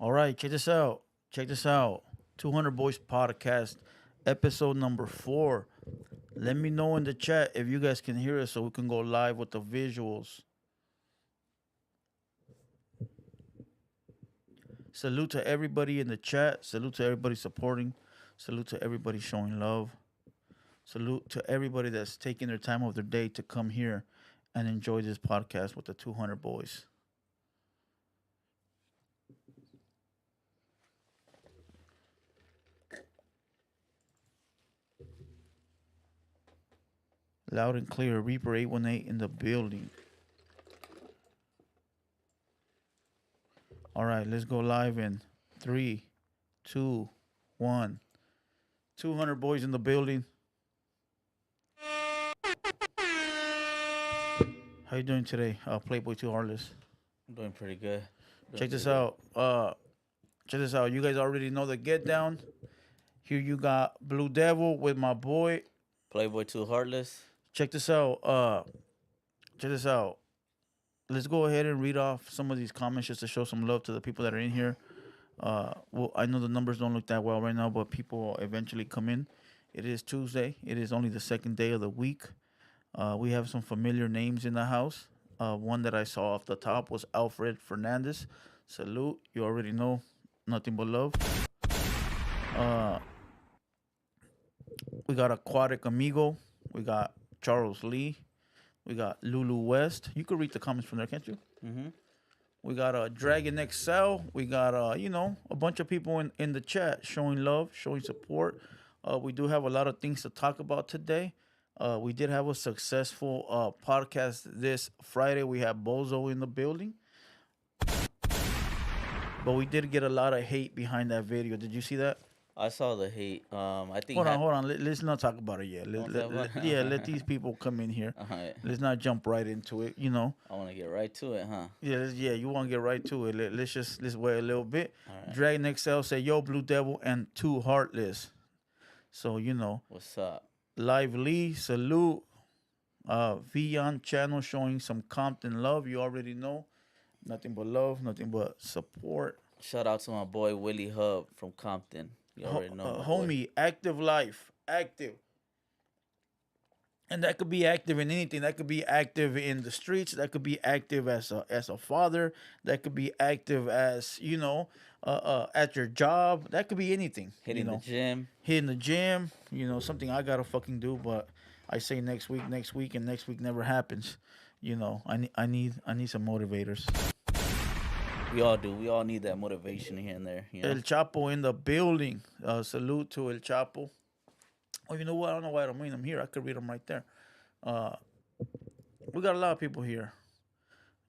All right, check this out. Check this out. 200 Boys Podcast, episode number 4. Let me know in the chat if you guys can hear us so we can go live with the visuals. Salute to everybody in the chat. Salute to everybody supporting. Salute to everybody showing love. Salute to everybody that's taking their time of their day to come here and enjoy this podcast with the 200 Boys. Loud and clear. Reaper 818 in the building. All right, let's go live in 3, 2, 1. 200 Boys in the building. How you doing today, Playboy 2 Heartless? I'm doing pretty good. Check this out. Check this out. You guys already know the get down. Here you got Blue Devil with my boy. Playboy 2 Heartless. Check this out. Check this out. Let's go ahead and read off some of these comments just to show some love to the people that are in here. Well, I know the numbers don't look that well right now, but people will eventually come in. It is Tuesday. It is only the second day of the week. We have some familiar names in the house. One that I saw off the top was Alfred Fernandez. Salute. You already know. Nothing but love. We got Aquatic Amigo. We got Charles Lee. We got Lulu West. You could read the comments from there, can't you? Mm-hmm. We got Dragon XL. We got, a bunch of people in the chat showing love, showing support. We do have a lot of things to talk about today. We did have a successful podcast this Friday. We have Bozo in the building. But we did get a lot of hate behind that video. Did you see that? I saw the hate. I think. Hold on. Let's not talk about it yet. Let these people come in here. Right. Let's not jump right into it. I want to get right to it, huh? Yeah. You want to get right to it. Let's wait a little bit. Right. Dragon XL said, "Yo, Blue Devil and 2 Heartless." So What's up? Live Lee, salute. Vion channel showing some Compton love. You already know. Nothing but love, nothing but support. Shout out to my boy Willie Hub from Compton. You already know. Homie, active life. Active. And that could be active in anything. That could be active in the streets. That could be active as a father. That could be active as, at your job. That could be anything. Hitting the gym. Hitting the gym. Something I gotta fucking do, but I say next week, and next week never happens. I need some motivators. We all do. We all need that motivation here and there. El Chapo in the building. Salute to El Chapo. Oh, you know what? I don't know why I don't read them here. I could read them right there. We got a lot of people here.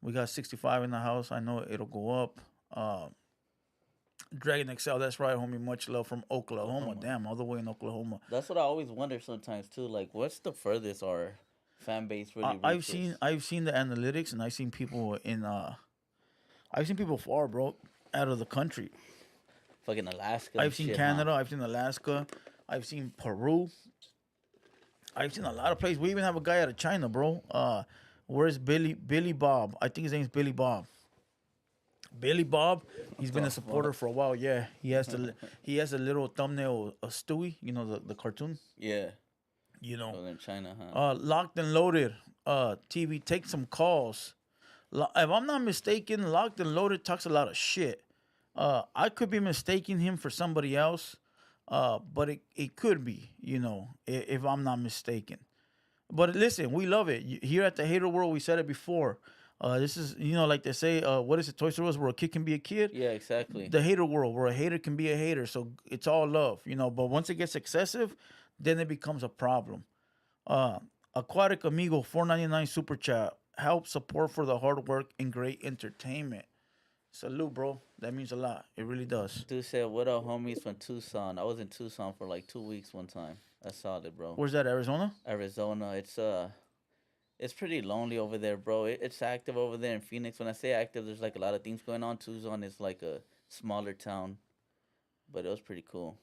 We got 65 in the house. I know it'll go up. Dragon XL, that's right, homie. Much love from Oklahoma. Damn, all the way in Oklahoma. That's what I always wonder sometimes too. Like, what's the furthest our fan base really reaches? I've seen the analytics, and I've seen people I've seen people far, bro, out of the country. Fucking Alaska. I've seen Canada. I've seen Alaska. I've seen Peru. I've seen a lot of places. We even have a guy out of China, bro. Where's Billy Bob? I think his name's Billy Bob. Billy Bob. He's been a supporter for a while. Yeah, he has a little thumbnail, a Stewie. The cartoon. Yeah. In China, huh? Locked and Loaded. TV. Take some calls. If I'm not mistaken, Locked and Loaded talks a lot of shit. I could be mistaking him for somebody else, but it could be, if I'm not mistaken. But listen, we love it. Here at TheHaterWorld, we said it before. This is, like they say, what is it, Toys R Us, where a kid can be a kid? Yeah, exactly. TheHaterWorld, where a hater can be a hater. So it's all love, But once it gets excessive, then it becomes a problem. Aquatic Amigo, $4.99 super chat. Help support for the hard work and great entertainment. Salute, bro. That means a lot. It really does. Dude said, what up, homies from Tucson? I was in Tucson for like 2 weeks one time. That's solid, bro. Where's that, Arizona? Arizona. It's pretty lonely over there, bro. It's active over there in Phoenix. When I say active, there's like a lot of things going on. Tucson is like a smaller town, but it was pretty cool.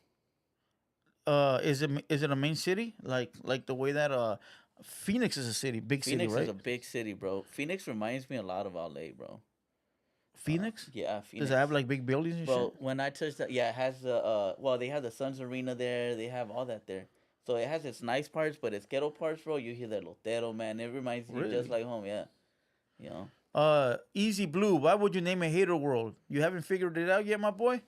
Is it a main city? Like the way that Phoenix is a city, big city, right? Phoenix is a big city, bro. Phoenix reminds me a lot of LA, bro. Phoenix? Yeah, Does it Phoenix. have like big buildings and shit? Bro, when I touched that, yeah, it has the well, they have the Suns Arena there. They have all that there. So it has its nice parts, but its ghetto parts, bro. You hear that lotero, man. It reminds you just Really? like home. Yeah, you know. Easy Blue. Why would you name it Hater World? You haven't figured it out yet, my boy.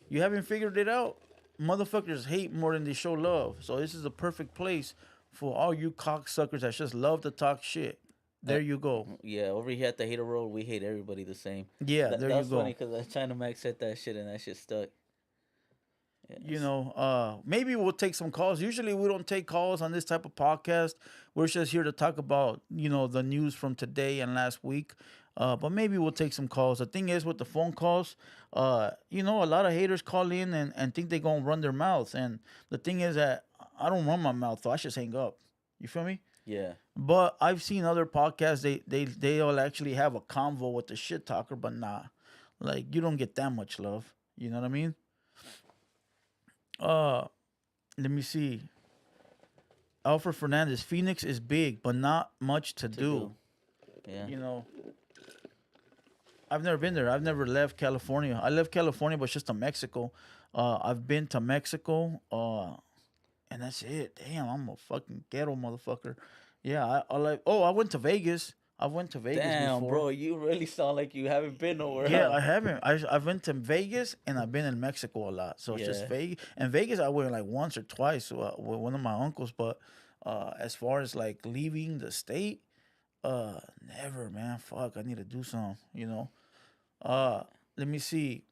You haven't figured it out. Motherfuckers hate more than they show love. So this is the perfect place for all you cocksuckers that just love to talk shit. Uh, There you go. yeah, over here at the Hater World, we hate everybody the same. Yeah, That there that you was funny go. because China Max said that shit and that shit stuck. You Yes. know, maybe we'll take some calls. Usually we don't take calls on this type of podcast. We're just here to talk about, the news from today and last week. But maybe we'll take some calls. The thing is with the phone calls, a lot of haters call in and think they're gonna run their mouths. And the thing is that I don't run my mouth, so I just hang up. You feel me? Yeah. But I've seen other podcasts, they'll actually have a convo with the shit talker, but nah. Like you don't get that much love. You know what I mean? Uh Let me see. Alfred Fernandez, Phoenix is big, but not much to To do. do. Yeah. You know, I've never been there. I've never left California. I left California, but it's just to Mexico. I've been to Mexico, and that's it. Damn, I'm a fucking ghetto motherfucker. Yeah, I like. Oh, I went to Vegas. I went to Vegas Damn, before. bro, you really sound like you haven't been nowhere, Yeah, huh? I haven't. I've been to Vegas and I've been in Mexico a lot. So it's just Yeah. Vegas. And Vegas, I went like once or twice with one of my uncles. But as far as like leaving the state, never, man. Fuck, I need to do something. Uh, Let me see.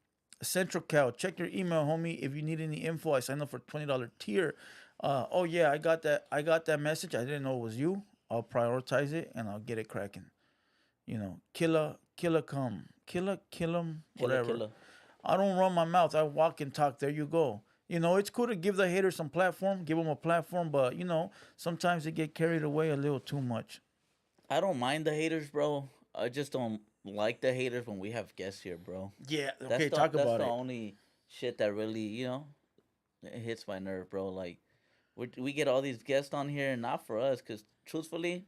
Central Cal, check your email, homie. If you need any info, I signed up for $20 tier. Oh yeah, I got that. I got that message. I didn't know it was you. I'll prioritize it and I'll get it cracking. Kill 'em, Killer, whatever. killer. I don't run my mouth. I walk and talk. There you go. It's cool to give the haters some platform, give them a platform, but sometimes they get carried away a little too much. I don't mind the haters, bro. I just don't like the haters when we have guests here, bro. Yeah. That's Okay. the Talk that's about the it. only shit that really, it hits my nerve, bro. Like we get all these guests on here, and not for us, cause truthfully,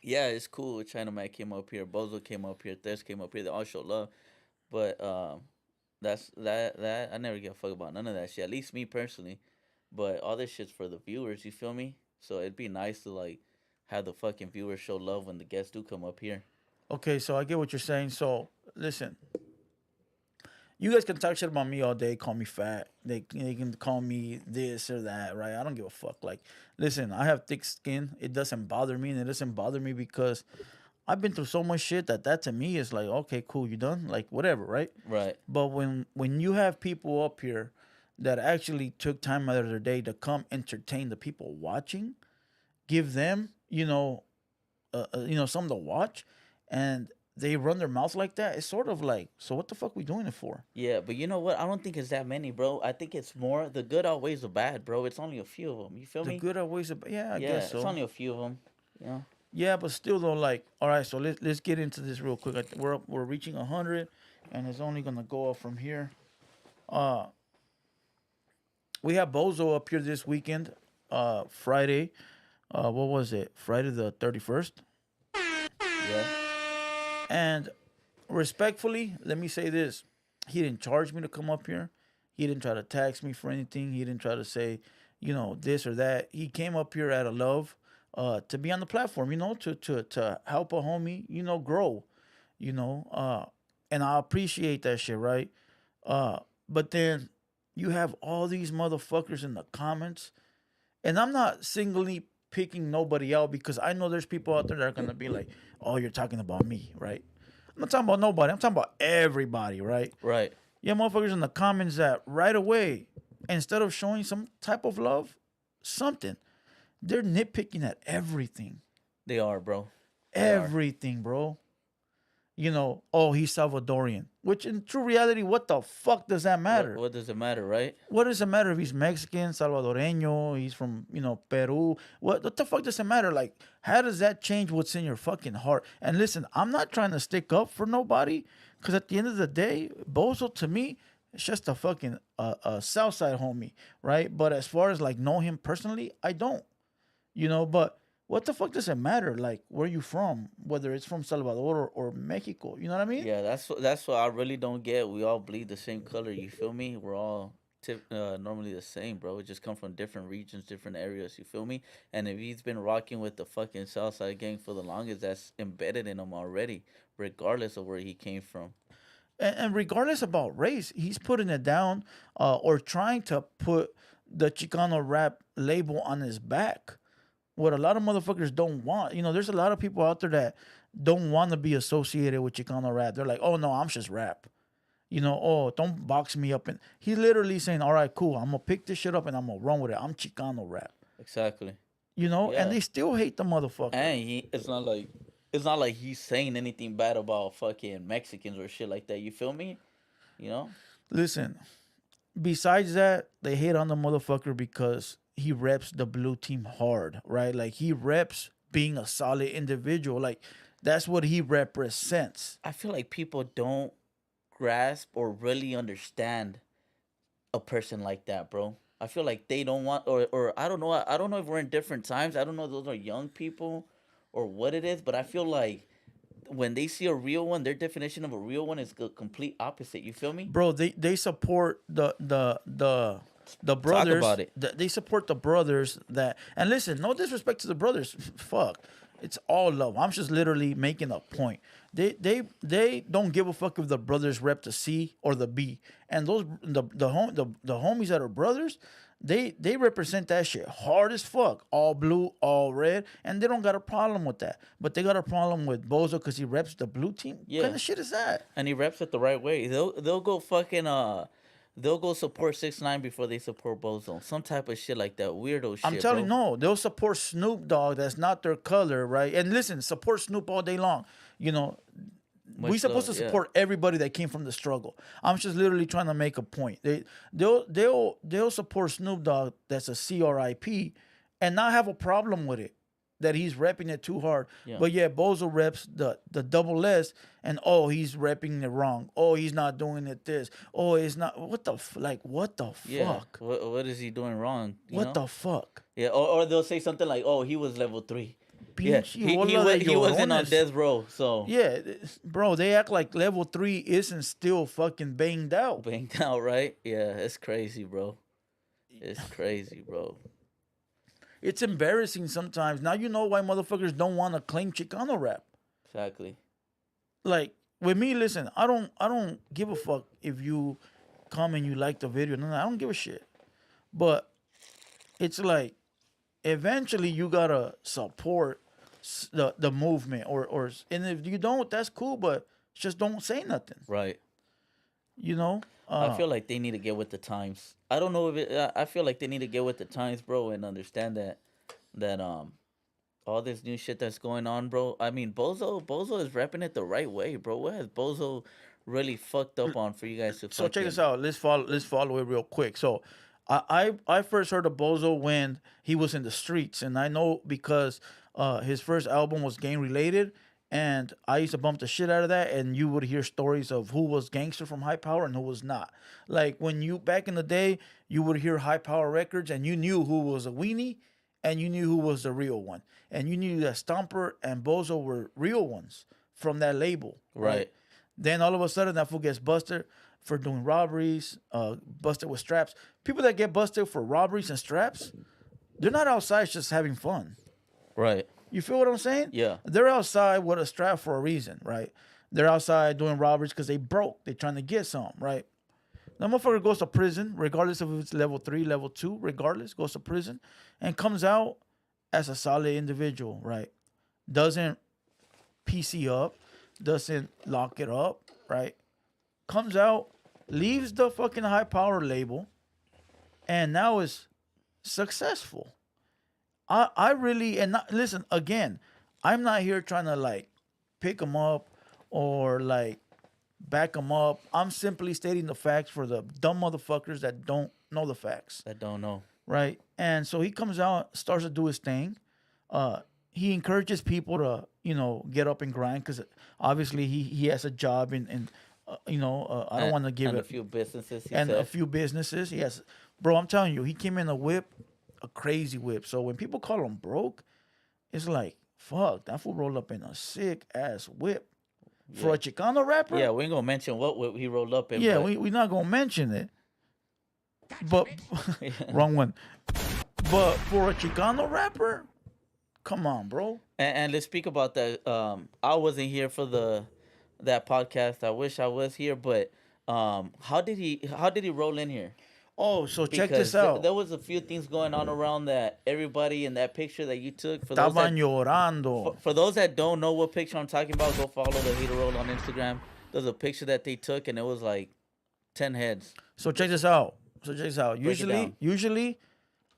yeah, it's cool. China Mac came up here, Bozo came up here, Thess came up here. They all show love, but that I never give a fuck about none of that shit. At least me personally, but all this shit's for the viewers. You feel me? So it'd be nice to like have the fucking viewers show love when the guests do come up here. Okay. So I get what you're saying. So listen, you guys can talk shit about me all day, call me fat. They can call me this or that, right? I don't give a fuck. Like, listen, I have thick skin. It doesn't bother me, and it doesn't bother me because I've been through so much shit that to me is like, okay, cool, you done? Like, whatever, right? Right. But when you have people up here that actually took time out of their day to come entertain the people watching, give them, something to watch, and they run their mouth like that, it's sort of like, so what the fuck we doing it for? Yeah, but you know what? I don't think it's that many, bro. I think it's more the good outweighs the bad, bro. It's only a few of them. You feel The me? good always, yeah, I Yeah, guess it's so. only a few of them. You know. Yeah, but still though, like, all right, so let's get into this real quick. We're reaching 100, and it's only gonna go up from here. Uh, we have Bozo up here this weekend, Friday. What was it? Friday the 31st. Yeah. And respectfully, let me say this: he didn't charge me to come up here. He didn't try to tax me for anything. He didn't try to say, this or that. He came up here out of love, to be on the platform, to help a homie, grow, and I appreciate that shit, right? But then you have all these motherfuckers in the comments, and I'm not singly picking nobody out because I know there's people out there that are gonna be like, "Oh, you're talking about me, right?" I'm not talking about nobody. I'm talking about everybody, right? Right. Yeah, motherfuckers in the comments that right away, instead of showing some type of love, something, they're nitpicking at everything. They are, bro. They are. Everything, bro. Oh, he's Salvadorian. Which in true reality, what the fuck does that matter? What does it matter, right? What does it matter if he's Mexican, Salvadoreño, he's from, Peru? What the fuck does it matter? Like, how does that change what's in your fucking heart? And listen, I'm not trying to stick up for nobody, because at the end of the day, Bozo to me, it's just a fucking Southside homie, right? But as far as like know him personally, I don't. But what the fuck does it matter? Like, where you from? Whether it's from Salvador or Mexico. You know what I mean? Yeah, that's what I really don't get. We all bleed the same color. You feel me? We're all normally the same, bro. We just come from different regions, different areas. You feel me? And if he's been rocking with the fucking Southside gang for the longest, that's embedded in him already, regardless of where he came from. And regardless about race, he's putting it down or trying to put the Chicano rap label on his back. What a lot of motherfuckers don't want. You know, there's a lot of people out there that don't want to be associated with Chicano rap. They're like, oh no, I'm just rap. You know, oh, don't box me up. And he's literally saying, all right, cool, I'm gonna pick this shit up and I'm gonna run with it. I'm Chicano rap. Exactly. You know, and Yeah. they still hate the motherfucker. And it's not like he's saying anything bad about fucking Mexicans or shit like that. You feel me? You know? Listen, besides that, they hate on the motherfucker because he reps the blue team hard, right? Like he reps being a solid individual. Like that's what he represents. I feel like people don't grasp or really understand a person like that, bro. I feel like they don't want or I don't know. I don't know if we're in different times. I don't know if those are young people or what it is, but I feel like when they see a real one, their definition of a real one is the complete opposite. You feel me? Bro, they support the Talk brothers. about it. They support the brothers that, and listen, no disrespect to the brothers. Fuck. It's all love. I'm just literally making a point. They don't give a fuck if the brothers rep the C or the B. And those the homies that are brothers, they represent that shit hard as fuck. All blue, all red, and they don't got a problem with that. But they got a problem with Bozo because he reps the blue team. Yeah. What kind of shit is that? And he reps it the right way. They'll go fucking they'll go support 6ix9ine before they support Bozo. Some type of shit like that. Weirdo shit. I'm telling you, bro. no, they'll support Snoop Dogg. That's not their color, right? And listen, support Snoop all day long. You know, we Much supposed love, to yeah. support everybody that came from the struggle. I'm just literally trying to make a point. They'll support Snoop Dogg. That's a CRIP, and not have a problem with it. That he's repping it too hard. Yeah. But yeah, Bozo reps the double S, and oh, he's repping it wrong. Oh, he's not doing it this. Oh, it's not. What the what the Yeah. fuck? What is he doing wrong? What the fuck? Yeah, or they'll say something like, "Oh, he was level 3." Yeah, Pinche he bola de wasn't on llorones. death row, so Yeah, bro, they act like level 3 isn't still fucking banged out. banged out, right? Yeah, it's crazy, bro. It's crazy, bro. It's embarrassing sometimes. Now you know why motherfuckers don't want to claim Chicano rap. Exactly. Like with me, listen, I don't give a fuck if you come and you like the video. No, I don't give a shit. But it's like eventually you gotta support the movement or and if you don't, that's cool. But just don't say nothing. Right. You know. I feel like they need to get with the times. I don't know if it. I feel like they need to get with the times, bro, and understand that all this new shit that's going on, bro. I mean, Bozo is repping it the right way, bro. What has Bozo really fucked up on for you guys to? So check this out. Let's follow it real quick. So I first heard of Bozo when he was in the streets, and I know because his first album was gang related, and I used to bump the shit out of that, and you would hear stories of who was gangster from High Power and who was not. Like when you back in the day, you would hear High Power Records, and you knew who was a weenie, and you knew who was the real one, and you knew that Stomper and Bozo were real ones from that label, Right. Then all of a sudden that fool gets busted for doing robberies, busted with straps. People that get busted for robberies and straps, they're not outside just having fun. Right. You feel what I'm saying? Yeah. They're outside with a strap for a reason, right? They're outside doing robberies because they broke. They're trying to get some, right? The motherfucker goes to prison, regardless of if it's level 3, level 2, regardless, goes to prison and comes out as a solid individual, right? Doesn't PC up, doesn't lock it up, right? Comes out, leaves the fucking High Power label, and now is successful. I really, and not, listen, again, I'm not here trying to like pick them up or like back them up. I'm simply stating the facts for the dumb motherfuckers that don't know the facts, I don't know. right? And so he comes out, starts to do his thing. He encourages people to, get up and grind because obviously he has a job and I don't want to give and it. a few businesses. He And said. a few businesses. Yes, bro, I'm telling you, he came in a whip, a crazy whip. So when people call him broke, it's like, fuck, that fool rolled up in a sick ass whip. For Yeah. a Chicano rapper? Yeah, we ain't gonna mention what whip he rolled up in. Yeah, but we not gonna mention it. But yeah. wrong one. But for a Chicano rapper, come on, bro. And let's speak about that. I wasn't here for that podcast. I wish I was here, but how did he roll in here? Oh, so check Because this out. there was a few things going on around that everybody in that picture that you took. Estaban llorando. For those that don't know what picture I'm talking about, go follow the Hater Roll on Instagram. There's a picture that they took, and it was like 10 heads. So check this out. Break it down. Usually,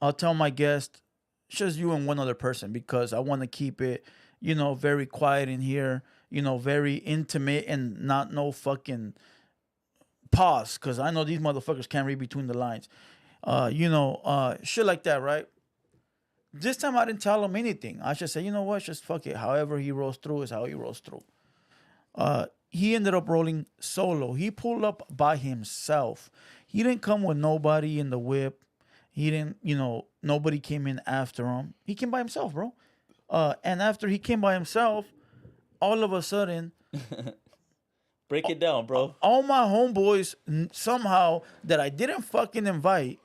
I'll tell my guest, it's just you and one other person because I want to keep it, very quiet in here, very intimate and not no fucking pause because I know these motherfuckers can't read between the lines. Shit like that, right? This time I didn't tell him anything. I just said, you know what, just fuck it. However he rolls through is how he rolls through. He ended up rolling solo. He pulled up by himself. He didn't come with nobody in the whip. He didn't, nobody came in after him. He came by himself, bro. And after he came by himself, all of a sudden, Break it down, bro. all my homeboys somehow that I didn't fucking invite,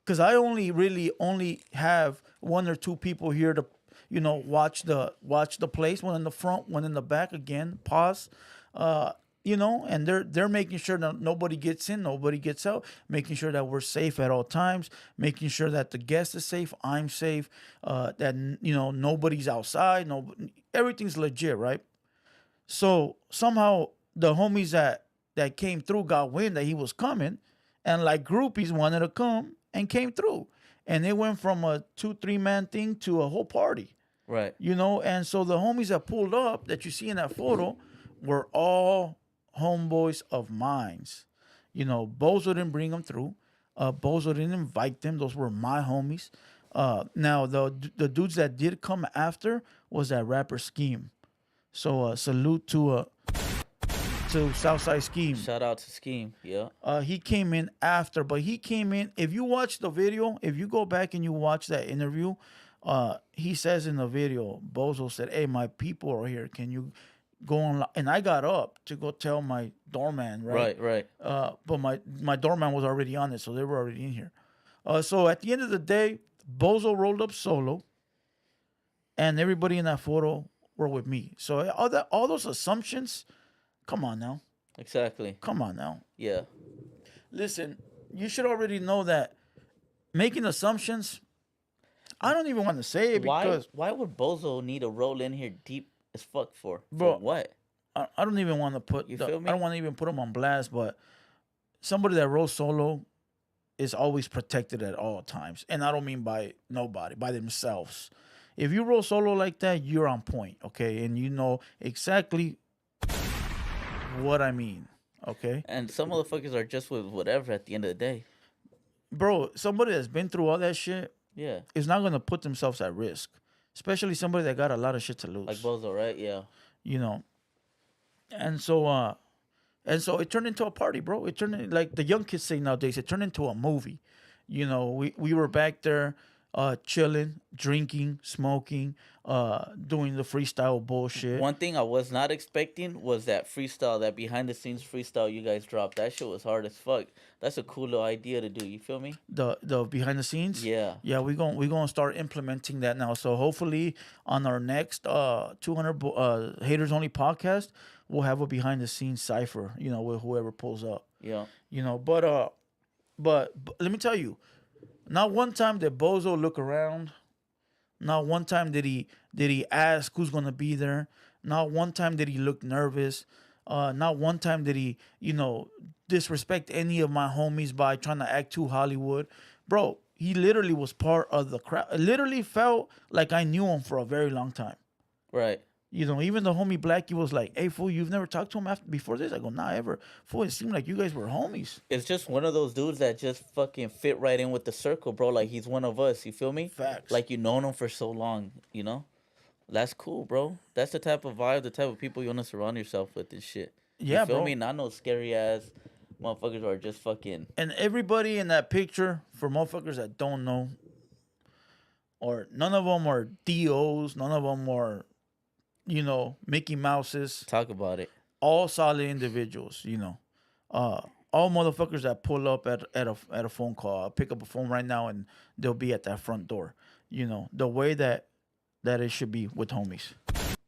because I only have one or two people here to, watch the place. One in the front, one in the back. Again, pause. And they're making sure that nobody gets in, nobody gets out, making sure that we're safe at all times, making sure that the guest is safe, I'm safe, that nobody's outside, everything's legit, right? So somehow the homies that came through got wind that he was coming, and like groupies wanted to come and came through, and it went from a 2-3 man thing to a whole party, Right. And so the homies that pulled up that you see in that photo were all homeboys of mines. Bozo didn't bring them through. Bozo didn't invite them. Those were my homies. Now the dudes that did come after was that rapper Scheme. So salute to Southside Scheme. Shout out to Scheme. Yeah. He came in after, but he came in. If you watch the video, if you go back and you watch that interview, he says in the video, Bozo said, "Hey, my people are here. Can you go on?" And I got up to go tell my doorman, right? Right. But my doorman was already on it, so they were already in here. So at the end of the day, Bozo rolled up solo, and everybody in that photo were with me. So all those assumptions, come on now. Exactly. Come on now. Yeah. Listen, you should already know that making assumptions, I don't even want to say it because Why would Bozo need to roll in here deep as fuck for? Bro, For what? I don't even want to put You feel me? I don't want to even put him on blast, but somebody that rolls solo is always protected at all times. And I don't mean by nobody, by themselves. If you roll solo like that, you're on point, okay? And you know exactly what I mean, okay? And some motherfuckers are just with whatever at the end of the day. Bro, somebody that's been through all that shit Yeah. is not going to put themselves at risk, especially somebody that got a lot of shit to lose. Like Bozo, right? Yeah. And so it turned into a party, bro. It turned like the young kids say nowadays, it turned into a movie. We were back there chilling, drinking, smoking, doing the freestyle bullshit. One thing I was not expecting was that freestyle, that behind the scenes freestyle you guys dropped. That shit was hard as fuck. That's a cool little idea to do. You feel me? The behind the scenes. Yeah. Yeah, we gonna start implementing that now. So hopefully on our next 200 haters only podcast, we'll have a behind the scenes cipher. With whoever pulls up. Yeah. But let me tell you, not one time did Bozo look around. Not one time did he ask who's gonna be there. Not one time did he look nervous. Not one time did he, disrespect any of my homies by trying to act too Hollywood. Bro, he literally was part of the crowd. It literally felt like I knew him for a very long time. Right. Even the homie Blackie was like, "Hey, fool, you've never talked to him before this?" I go, "Nah, ever." Fool, it seemed like you guys were homies. It's just one of those dudes that just fucking fit right in with the circle, bro. Like he's one of us. You feel me? Facts. Like you known him for so long. That's cool, bro. That's the type of vibe, the type of people you want to surround yourself with and shit. Yeah, you feel bro. me? Not no scary ass motherfuckers who are just fucking. And everybody in that picture, for motherfuckers that don't know, or none of them are DOs. None of them are, Mickey Mouses. Talk about it. All solid individuals, Uh, all motherfuckers that pull up at a phone call. I'll pick up a phone right now and they'll be at that front door. The way that it should be with homies.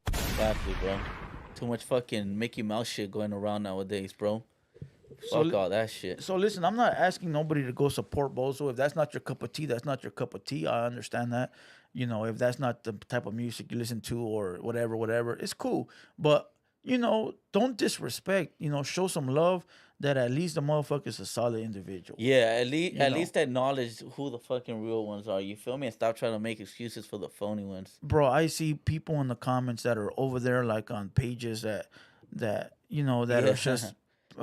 Exactly, bro. Too much fucking Mickey Mouse shit going around nowadays, bro. Fuck all that shit. So listen, I'm not asking nobody to go support Bozo. If that's not your cup of tea, that's not your cup of tea. I understand that. If that's not the type of music you listen to or whatever, it's cool. But don't disrespect. Show some love. That at least the motherfucker's a solid individual. Yeah, at least acknowledge who the fucking real ones are. You feel me? And stop trying to make excuses for the phony ones. Bro, I see people in the comments that are over there, like on pages that are just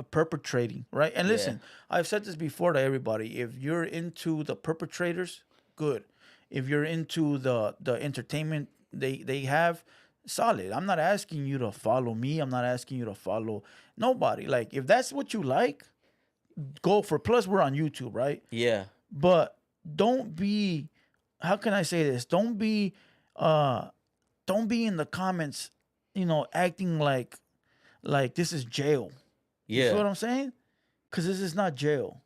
perpetrating, right? And listen, I've said this before to everybody. If you're into the perpetrators, good. If you're into the entertainment they have, solid. I'm not asking you to follow me. I'm not asking you to follow nobody. Like, if that's what you like, go for. Plus, we're on YouTube, right? Yeah. But don't be. How can I say this? Don't be in the comments, acting like this is jail. Yeah. You feel what I'm saying? Because this is not jail.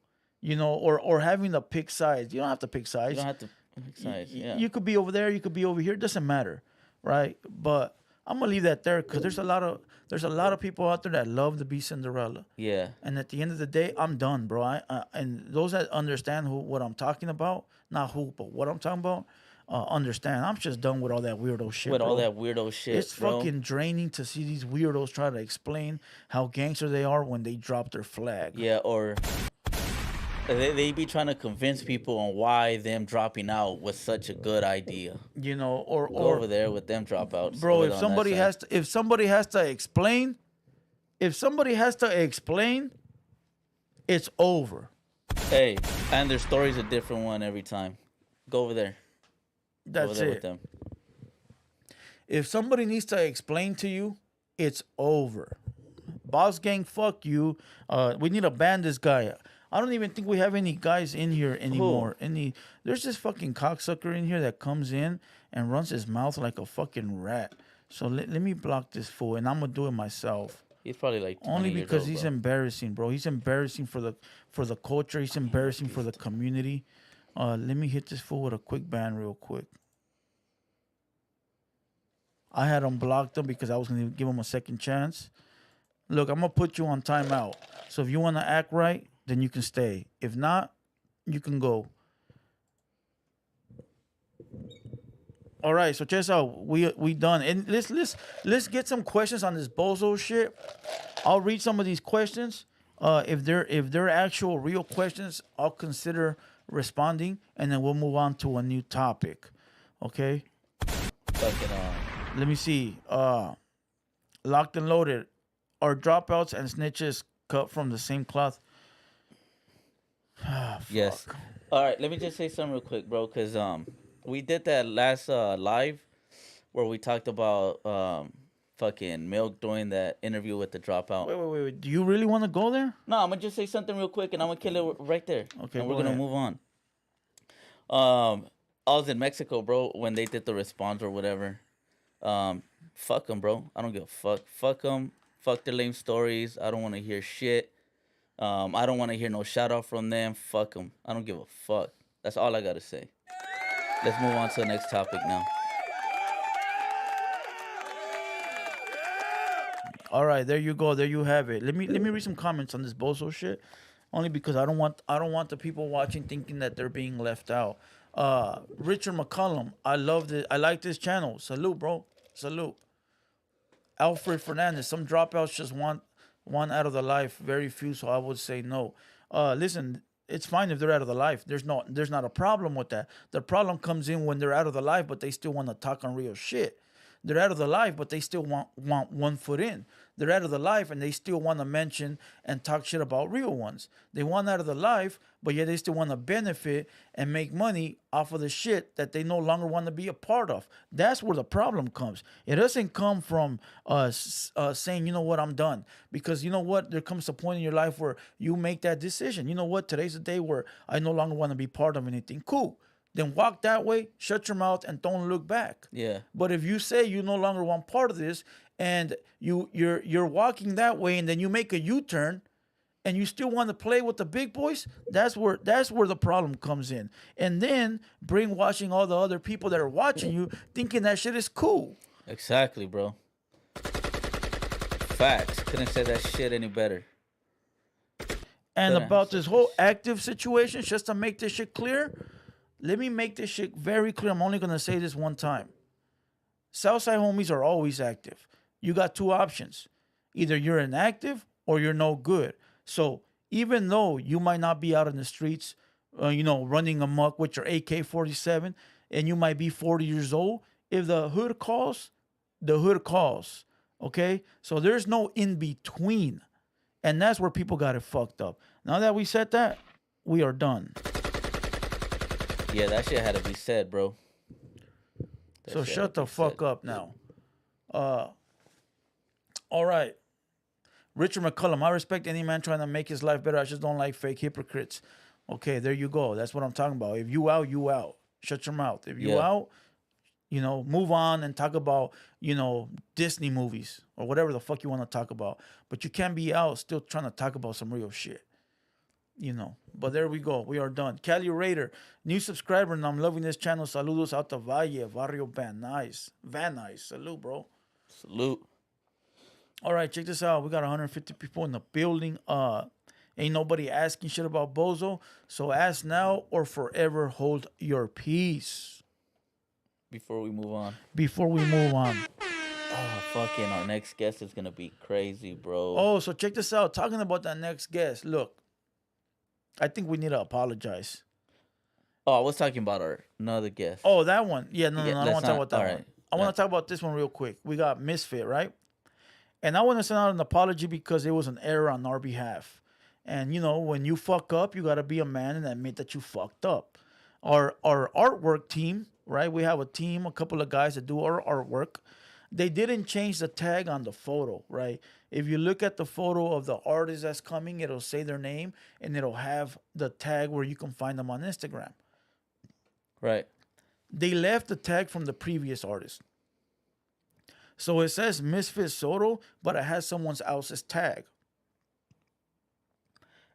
Or having to pick sides. You don't have to pick sides. You don't have to pick sides. Yeah. You could be over there. You could be over here. It doesn't matter. Right, but I'm gonna leave that there because there's a lot of people out there that love to be Cinderella. Yeah. And at the end of the day, I'm done, bro. And those that understand what I'm talking about, not who, but what I'm talking about, understand. I'm just done with all that weirdo shit. With bro. all that weirdo shit, it's bro. fucking draining to see these weirdos try to explain how gangster they are when they drop their flag. Yeah, or they be trying to convince people on why them dropping out was such a good idea. Or Go over there with them dropouts, bro. If somebody has to explain, it's over. Hey, and their story's a different one every time. Go over there. That's Go over there it. with them. If somebody needs to explain to you, it's over. Boss gang, fuck you. We need to ban this guy. I don't even think we have any guys in here anymore. There's this fucking cocksucker in here that comes in and runs his mouth like a fucking rat. So let me block this fool, and I'm gonna do it myself. He's probably like 20 only years because old, he's bro. embarrassing, bro. He's embarrassing for the culture. He's embarrassing for the community. Let me hit this fool with a quick ban real quick. I had unblocked him because I was gonna give him a second chance. Look, I'm gonna put you on timeout. So if you wanna act right, then you can stay. If not, you can go. All right, so check this out. We done, and let's get some questions on this Bozo shit. I'll read some of these questions. If they're actual real questions, I'll consider responding, and then we'll move on to a new topic. Okay. Fucking Let me see. Locked and loaded. Are dropouts and snitches cut from the same cloth? yes. All right, let me just say something real quick, bro, because we did that last live where we talked about fucking Milk doing that interview with the dropout. Wait. Do you really want to go there? No, I'm gonna just say something real quick, and I'm gonna kill it right there. Okay, and we're go gonna ahead. move on. I was in Mexico, bro, when they did the response or whatever. Fuck them, bro. I don't give a fuck. Fuck them. Fuck their lame stories. I don't want to hear shit. I don't want to hear no shout out from them. Fuck them. I don't give a fuck. That's all I gotta say. Let's move on to the next topic now. All right, there you go. There you have it. Let me read some comments on this Bozo shit. Only because I don't want the people watching thinking that they're being left out. Richard McCollum, I love this. I like this channel. Salute, bro. Salute. Alfred Fernandez, some dropouts just want one out of the life. Very few, so I would say no. Listen, it's fine if they're out of the life. There's not a problem with that. The problem comes in when they're out of the life, but they still want to talk on real shit. They're out of the life, but they still want 1 foot in. They're out of the life, and they still want to mention and talk shit about real ones. They want out of the life, but yet they still want to benefit and make money off of the shit that they no longer want to be a part of. That's where the problem comes. It doesn't come from saying, you know what, I'm done. Because you know what, there comes a point in your life where you make that decision. You know what, today's the day where I no longer want to be part of anything. Cool. then walk that way, shut your mouth, and don't look back. Yeah. But if you say you no longer want part of this, and you're walking that way, and then you make a U-turn, and you still want to play with the big boys, that's where the problem comes in. And then brainwashing all the other people that are watching you, thinking that shit is cool. Exactly, bro. Facts. Couldn't say that shit any better. And Couldn't about have said this whole that active situation, just to make this shit clear, let me make this shit very clear. I'm only gonna say this one time. Southside homies are always active. You got two options. Either you're inactive or you're no good. So even though you might not be out in the streets, running amok with your AK-47, and you might be 40 years old, if the hood calls, the hood calls. Okay? So there's no in between. And that's where people got it fucked up. Now that we said that, we are done. Yeah, that shit had to be said, bro. So shut the fuck up now. All right. Richard McCullum, I respect any man trying to make his life better. I just don't like fake hypocrites. Okay, there you go. That's what I'm talking about. If you out, you out. Shut your mouth. If you out, move on and talk about, Disney movies or whatever the fuck you want to talk about. But you can't be out still trying to talk about some real shit. But there we go. We are done. Cali Raider, new subscriber, and I'm loving this channel. Saludos out to Valle, Barrio Van Nuys. Van Nuys. Salute, bro. Salute. All right, check this out. We got 150 people in the building. Ain't nobody asking shit about Bozo. So ask now or forever hold your peace. Before we move on. Oh, fucking our next guest is gonna be crazy, bro. Oh, so check this out. Talking about that next guest. Look, I think we need to apologize. Oh, I was talking about our another guest. Oh, that one. Yeah, no, I don't want to talk about that one. Right. I want to talk about this one real quick. We got Misfit, right? And I want to send out an apology because it was an error on our behalf. And, when you fuck up, you got to be a man and admit that you fucked up. Our artwork team, right? We have a team, a couple of guys that do our artwork. They didn't change the tag on the photo, right? If you look at the photo of the artist that's coming, it'll say their name and it'll have the tag where you can find them on Instagram. Right. They left the tag from the previous artist. So it says Misfit Soto, but it has someone else's tag.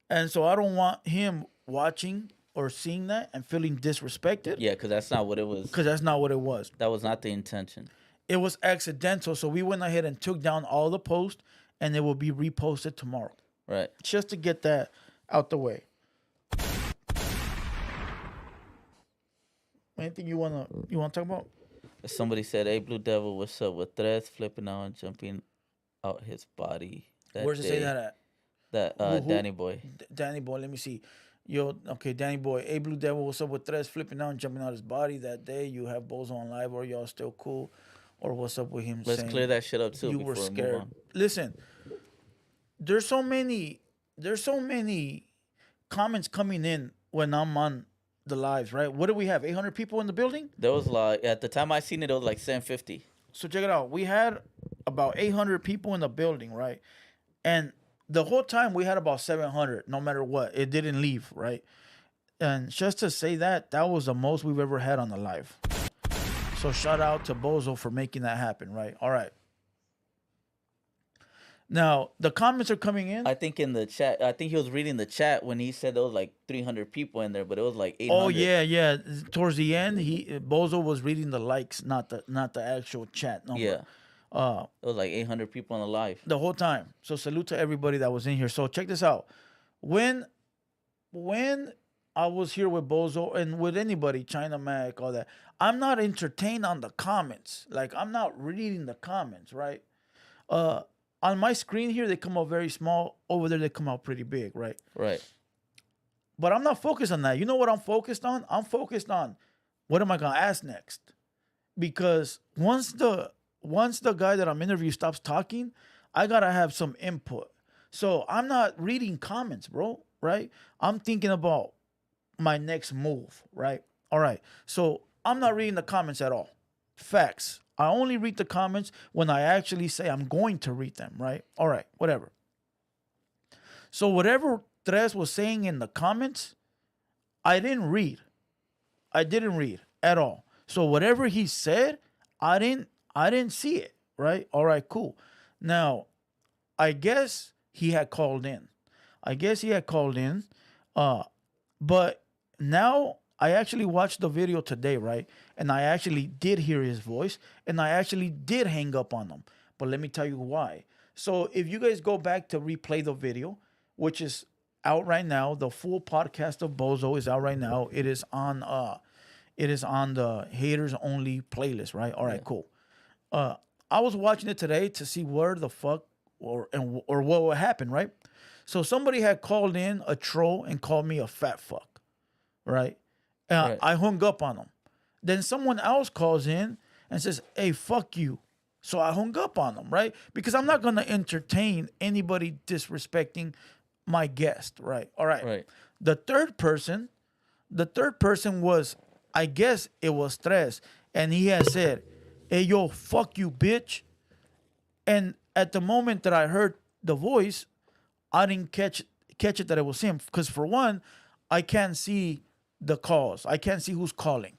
And so I don't want him watching or seeing that and feeling disrespected. Yeah, because that's not what it was. Because that's not what it was. That was not the intention. It was accidental. So we went ahead and took down all the posts, and it will be reposted tomorrow. Right. Just to get that out the way. Anything you wanna talk about? Somebody said, "Hey, Blue Devil, what's up with Threads flipping out and jumping out his body?" Where's it say that at? That Who? Danny Boy. Danny Boy, let me see. Okay, Danny Boy. Hey, Blue Devil, what's up with Threads flipping out and jumping out his body that day? You have Bozo on live, or y'all still cool? Or what's up with him? Let's clear that shit up too. You were scared. Listen, there's so many comments coming in when I'm on the lives, right? What do we have? 800 people in the building? There was at the time I seen it, it was like 750. So check it out. We had about 800 people in the building, right? And the whole time we had about 700, no matter what. It didn't leave, right? And just to say that was the most we've ever had on the live. So shout out to Bozo for making that happen, right? All right. Now, the comments are coming in. I think in the chat, I think he was reading the chat when he said there was like 300 people in there, but it was like 800. Oh, yeah. Towards the end, Bozo was reading the likes, not the actual chat number. Yeah. It was like 800 people on the live. The whole time. So salute to everybody that was in here. So check this out. When I was here with Bozo and with anybody, China Mac, all that, I'm not entertained on the comments. Like, I'm not reading the comments, right? On my screen here, they come out very small. Over there, they come out pretty big, right? Right. But I'm not focused on that. You know what I'm focused on? I'm focused on what am I going to ask next? Because once the guy that I'm interviewing stops talking, I got to have some input. So I'm not reading comments, bro, right? I'm thinking about my next move, right? All right. So I'm not reading the comments at all. Facts. I only read the comments when I actually say I'm going to read them, right? All right, whatever. So whatever Tres was saying in the comments, I didn't read. I didn't read at all. So whatever he said, I didn't see it. Right? All right, cool. Now, I guess he had called in. I guess he had called in. Uh, but now I actually watched the video today, right? And I actually did hear his voice, and I actually did hang up on him. But let me tell you why. So if you guys go back to replay the video, which is out right now, the full podcast of Bozo is out right now. It is on the haters only playlist, right? All right, cool. Uh, I was watching it today to see where the fuck or what would happen, right? So somebody had called in a troll and called me a fat fuck, right? Right. I hung up on him. Then someone else calls in and says, "Hey, fuck you." So I hung up on them, right? Because I'm not gonna entertain anybody disrespecting my guest, right? All right. Right. The third person, the third person was, I guess it was Tres, and he had said, "Hey, yo, fuck you, bitch." And at the moment that I heard the voice, I didn't catch it that it was him. Because for one, I can't see the calls. I can't see who's calling,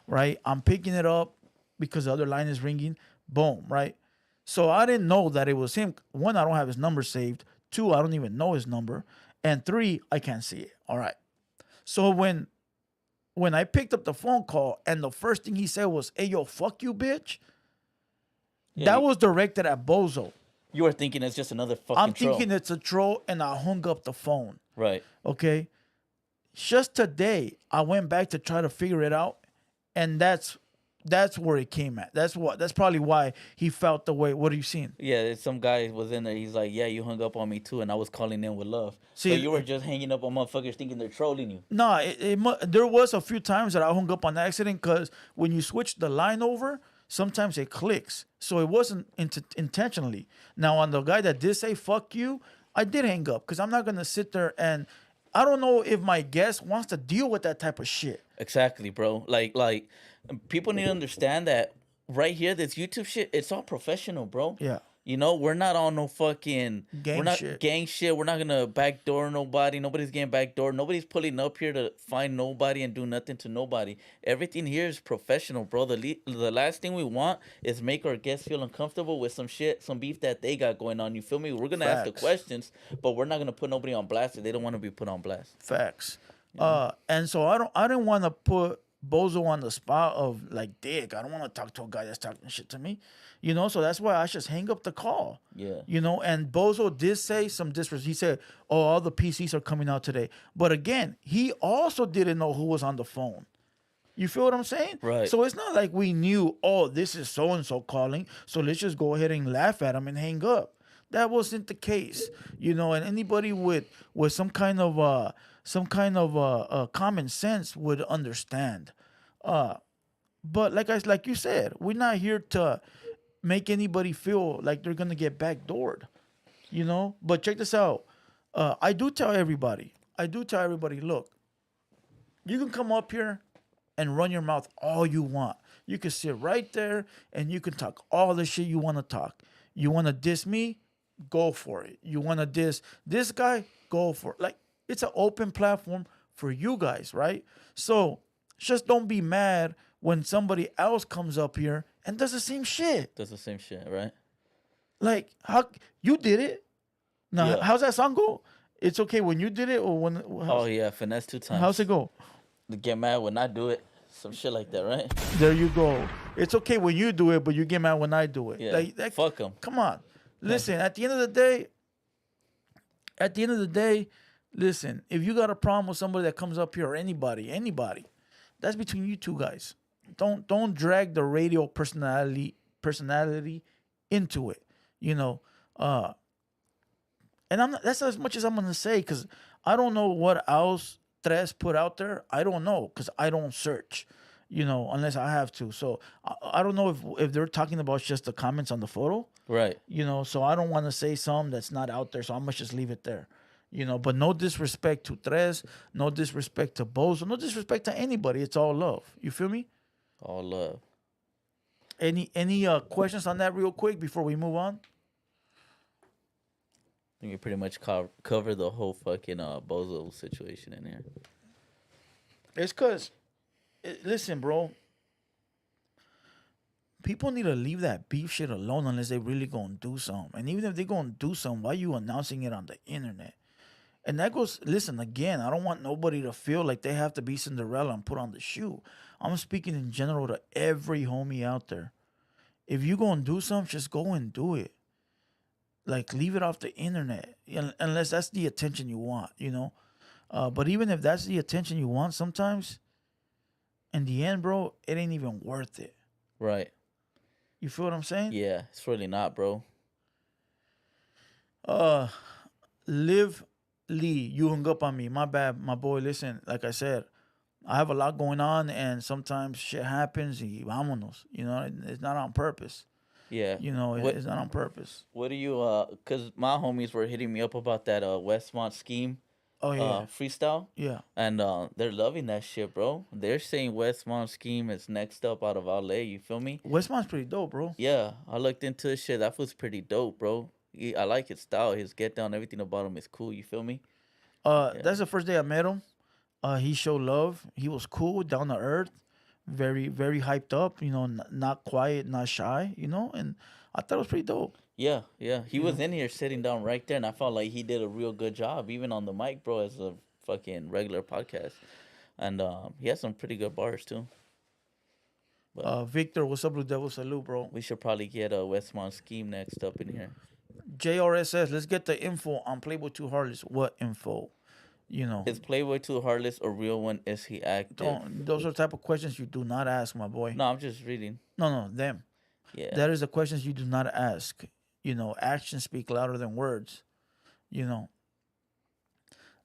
right? I'm picking it up because the other line is ringing. Boom, right? So I didn't know that it was him. One, I don't have his number saved. Two, I don't even know his number. And three, I can't see it. All right. So when I picked up the phone call and the first thing he said was, "Hey, yo, fuck you, bitch," Yeah. that was directed at Bozo. You were thinking it's just another fucking I'm troll. thinking it's a troll, and I hung up the phone. Right. Okay. Just today, I went back to try to figure it out, and that's where it came at. That's probably why he felt the way. What are you seeing? Yeah, some guy was in there. He's like, "Yeah, you hung up on me too," and I was calling in with love. So See, you were just hanging up on motherfuckers thinking they're trolling you. No, there was a few times that I hung up on accident because when you switch the line over, sometimes it clicks. So it wasn't intentionally. Now, on the guy that did say "fuck you," I did hang up because I'm not gonna sit there and I don't know if my guest wants to deal with that type of shit. Exactly, bro. Like people need to understand that right here, this YouTube shit, it's all professional, bro. Yeah, You know, we're not on no fucking Gang we're not shit. gang shit. We're not gonna backdoor nobody. Nobody's getting backdoor. Nobody's pulling up here to find nobody and do nothing to nobody. Everything here is professional, bro. The last thing we want is make our guests feel uncomfortable with some shit, some beef that they got going on. You feel me? We're gonna ask the Facts. questions, but we're not gonna put nobody on blast if they don't want to be put on blast. Facts. And so I didn't want to put Bozo on the spot of like, dick. I don't want to talk to a guy that's talking shit to me, So that's why I just hang up the call. Yeah. And Bozo did say some disrespect. He said, "Oh, all the PCs are coming out today," but again, he also didn't know who was on the phone. You feel what I'm saying? Right. So it's not like we knew, oh, this is so and so calling, so let's just go ahead and laugh at him and hang up. That wasn't the case, And anybody with some kind of common sense would understand. But like you said, we're not here to make anybody feel like they're gonna get backdoored, But check this out. I do tell everybody. Look, you can come up here and run your mouth all you want. You can sit right there and you can talk all the shit you want to talk. You want to diss me? Go for it. You want to diss this guy? Go for it. Like, it's an open platform for you guys, right? So just don't be mad when somebody else comes up here and does the same shit. Does the same shit, right? Like, how you did it? Now, Yeah. how's that song go? It's okay when you did it, or when? Oh yeah, finesse 2 times. How's it go? To get mad when I do it, some shit like that, right? There you go. It's okay when you do it, but you get mad when I do it. Yeah. Fuck 'em. Come on. Listen, at the end of the day, listen, if you got a problem with somebody that comes up here or anybody, that's between you two guys. Don't drag the radio personality into it. And that's as much as I'm gonna say, because I don't know what else Tres put out there. I don't know, because I don't search, unless I have to. So I don't know if they're talking about just the comments on the photo, Right. So I don't want to say something that's not out there, so I must just leave it there. But no disrespect to Tres, no disrespect to Bozo, no disrespect to anybody. It's all love. You feel me? All love. Any questions on that real quick before we move on? I think you pretty much cover the whole fucking Bozo situation in here. It's because listen, bro. People need to leave that beef shit alone unless they really gonna do something. And even if they gonna do something, why you announcing it on the internet? And that goes, listen, again, I don't want nobody to feel like they have to be Cinderella and put on the shoe. I'm speaking in general to every homie out there. If you gonna do something, just go and do it. Like, leave it off the internet. Unless that's the attention you want, you know? But even if that's the attention you want, sometimes, in the end, bro, it ain't even worth it. Right. You feel what I'm saying? Yeah, it's really not, bro. Live Lee, you hung up on me. My bad, my boy. Listen, like I said, I have a lot going on, and sometimes shit happens. Y vámonos. You know, it's not on purpose. Yeah. You know, What it's not on purpose. what do you cuz my homies were hitting me up about that Westmont scheme Oh yeah, freestyle, yeah. and they're loving that shit, bro. They're saying Westmont scheme is next up out of LA, you feel me? Westmont's pretty dope, bro. Yeah, I looked into this shit. That was pretty dope, bro. I like his style, his get down, everything about him is cool, you feel me? Yeah. That's the first day I met him. He showed love. He was cool, down to earth, very, very hyped up. You know, not quiet, not shy. You know, and I thought it was pretty dope. Yeah, yeah. He was in here sitting down right there, and I felt like he did a real good job, even on the mic, bro, as a fucking regular podcast. And he has some pretty good bars too. But Victor, what's up, Blue Devil? Salute, bro. we should probably get a Westmont scheme next up in here. JRSS, let's get the info on Playboy 2 Heartless. What info? You know, Is Playboy too heartless a real one? Is he active? those are the type of questions you do not ask, my boy. No, I'm just reading. No, them. Yeah. That is the questions you do not ask. You know, actions speak louder than words. You know.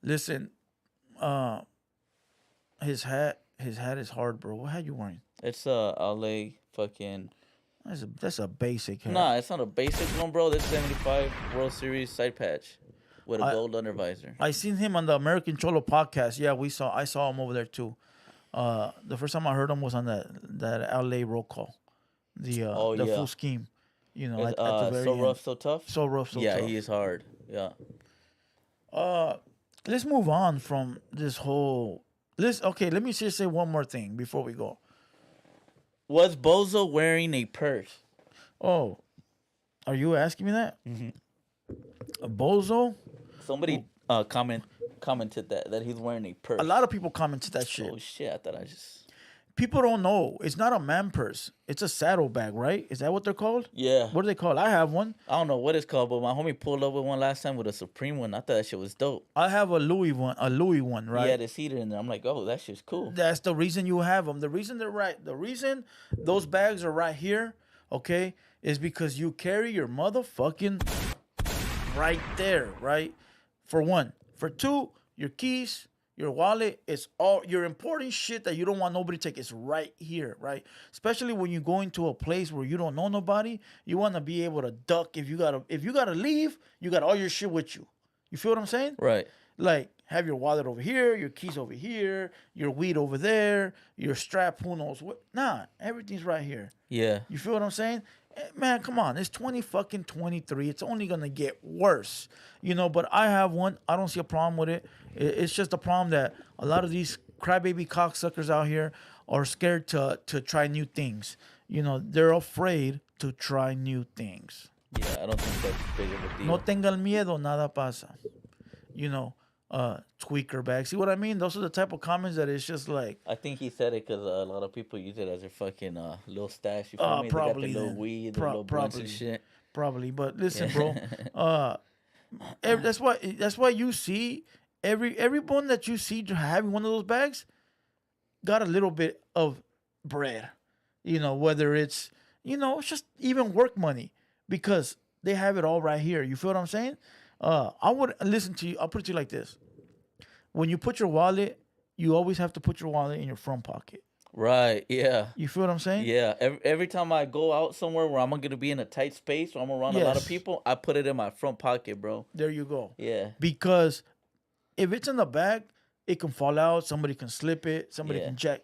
Listen, his hat is hard, bro. What hat you wearing? It's LA fucking. That's a basic hat. Nah, it's not a basic one, bro. That's 75 World Series side patch with a gold undervisor. I seen him on the American Cholo podcast. Yeah, I saw him over there too. The first time I heard him was on that LA roll call. The full scheme. You know, at the very so end. rough, so tough. So rough, so yeah, tough. he is hard. Yeah. Let's move on from this whole. Let me just say one more thing before we go. Was Bozo wearing a purse? Oh, are you asking me that? Mm-hmm. A Bozo? Somebody commented that he's wearing a purse. A lot of people commented that shit. Oh shit! I thought I just. People don't know. It's not a man purse. It's a saddlebag, right? Is that what they're called? Yeah. What are they called? I have one. I don't know what it's called, but my homie pulled up with one last time with a Supreme one. I thought that shit was dope. I have a Louis one, right? He had his heater in there. I'm like, oh, that shit's cool. That's the reason you have them. The reason they're right. The reason those bags are right here, okay, is because you carry your motherfucking right there, right? For one. For two, your keys, your wallet, it's all your important shit that you don't want nobody to take. It's right here, right? Especially when you go into a place where you don't know nobody, you want to be able to duck. If you gotta leave, you got all your shit with you. You feel what I'm saying? Right. Like, have your wallet over here, your keys over here, your weed over there, your strap, who knows what. Nah, everything's right here. Yeah. You feel what I'm saying? Man, come on. It's 23. It's only going to get worse. You know, but I have one. I don't see a problem with it. It's just a problem that a lot of these crybaby cocksuckers out here are scared to try new things. You know, they're afraid to try new things. Yeah, I don't think that's big of a deal. No tengan miedo, nada pasa. You know, tweaker bag. See what I mean? Those are the type of comments that it's just like. I think he said it because a lot of people use it as their fucking little stash. You feel me? Probably they got the little then. weed, the little blunts and Probably. shit. Probably, but listen, bro. That's why you see everyone that you see having one of those bags got a little bit of bread. You know, whether it's it's just even work money because they have it all right here. You feel what I'm saying? I would listen to you. I'll put it to you like this: when you put your wallet, you always have to put your wallet in your front pocket. Right. Yeah. You feel what I'm saying? Yeah. Every time I go out somewhere where I'm gonna be in a tight space or I'm around a lot of Yes. people, I put it in my front pocket, bro. There you go. Yeah. Because if it's in the bag, it can fall out. Somebody can slip it. Somebody Yeah. can jack.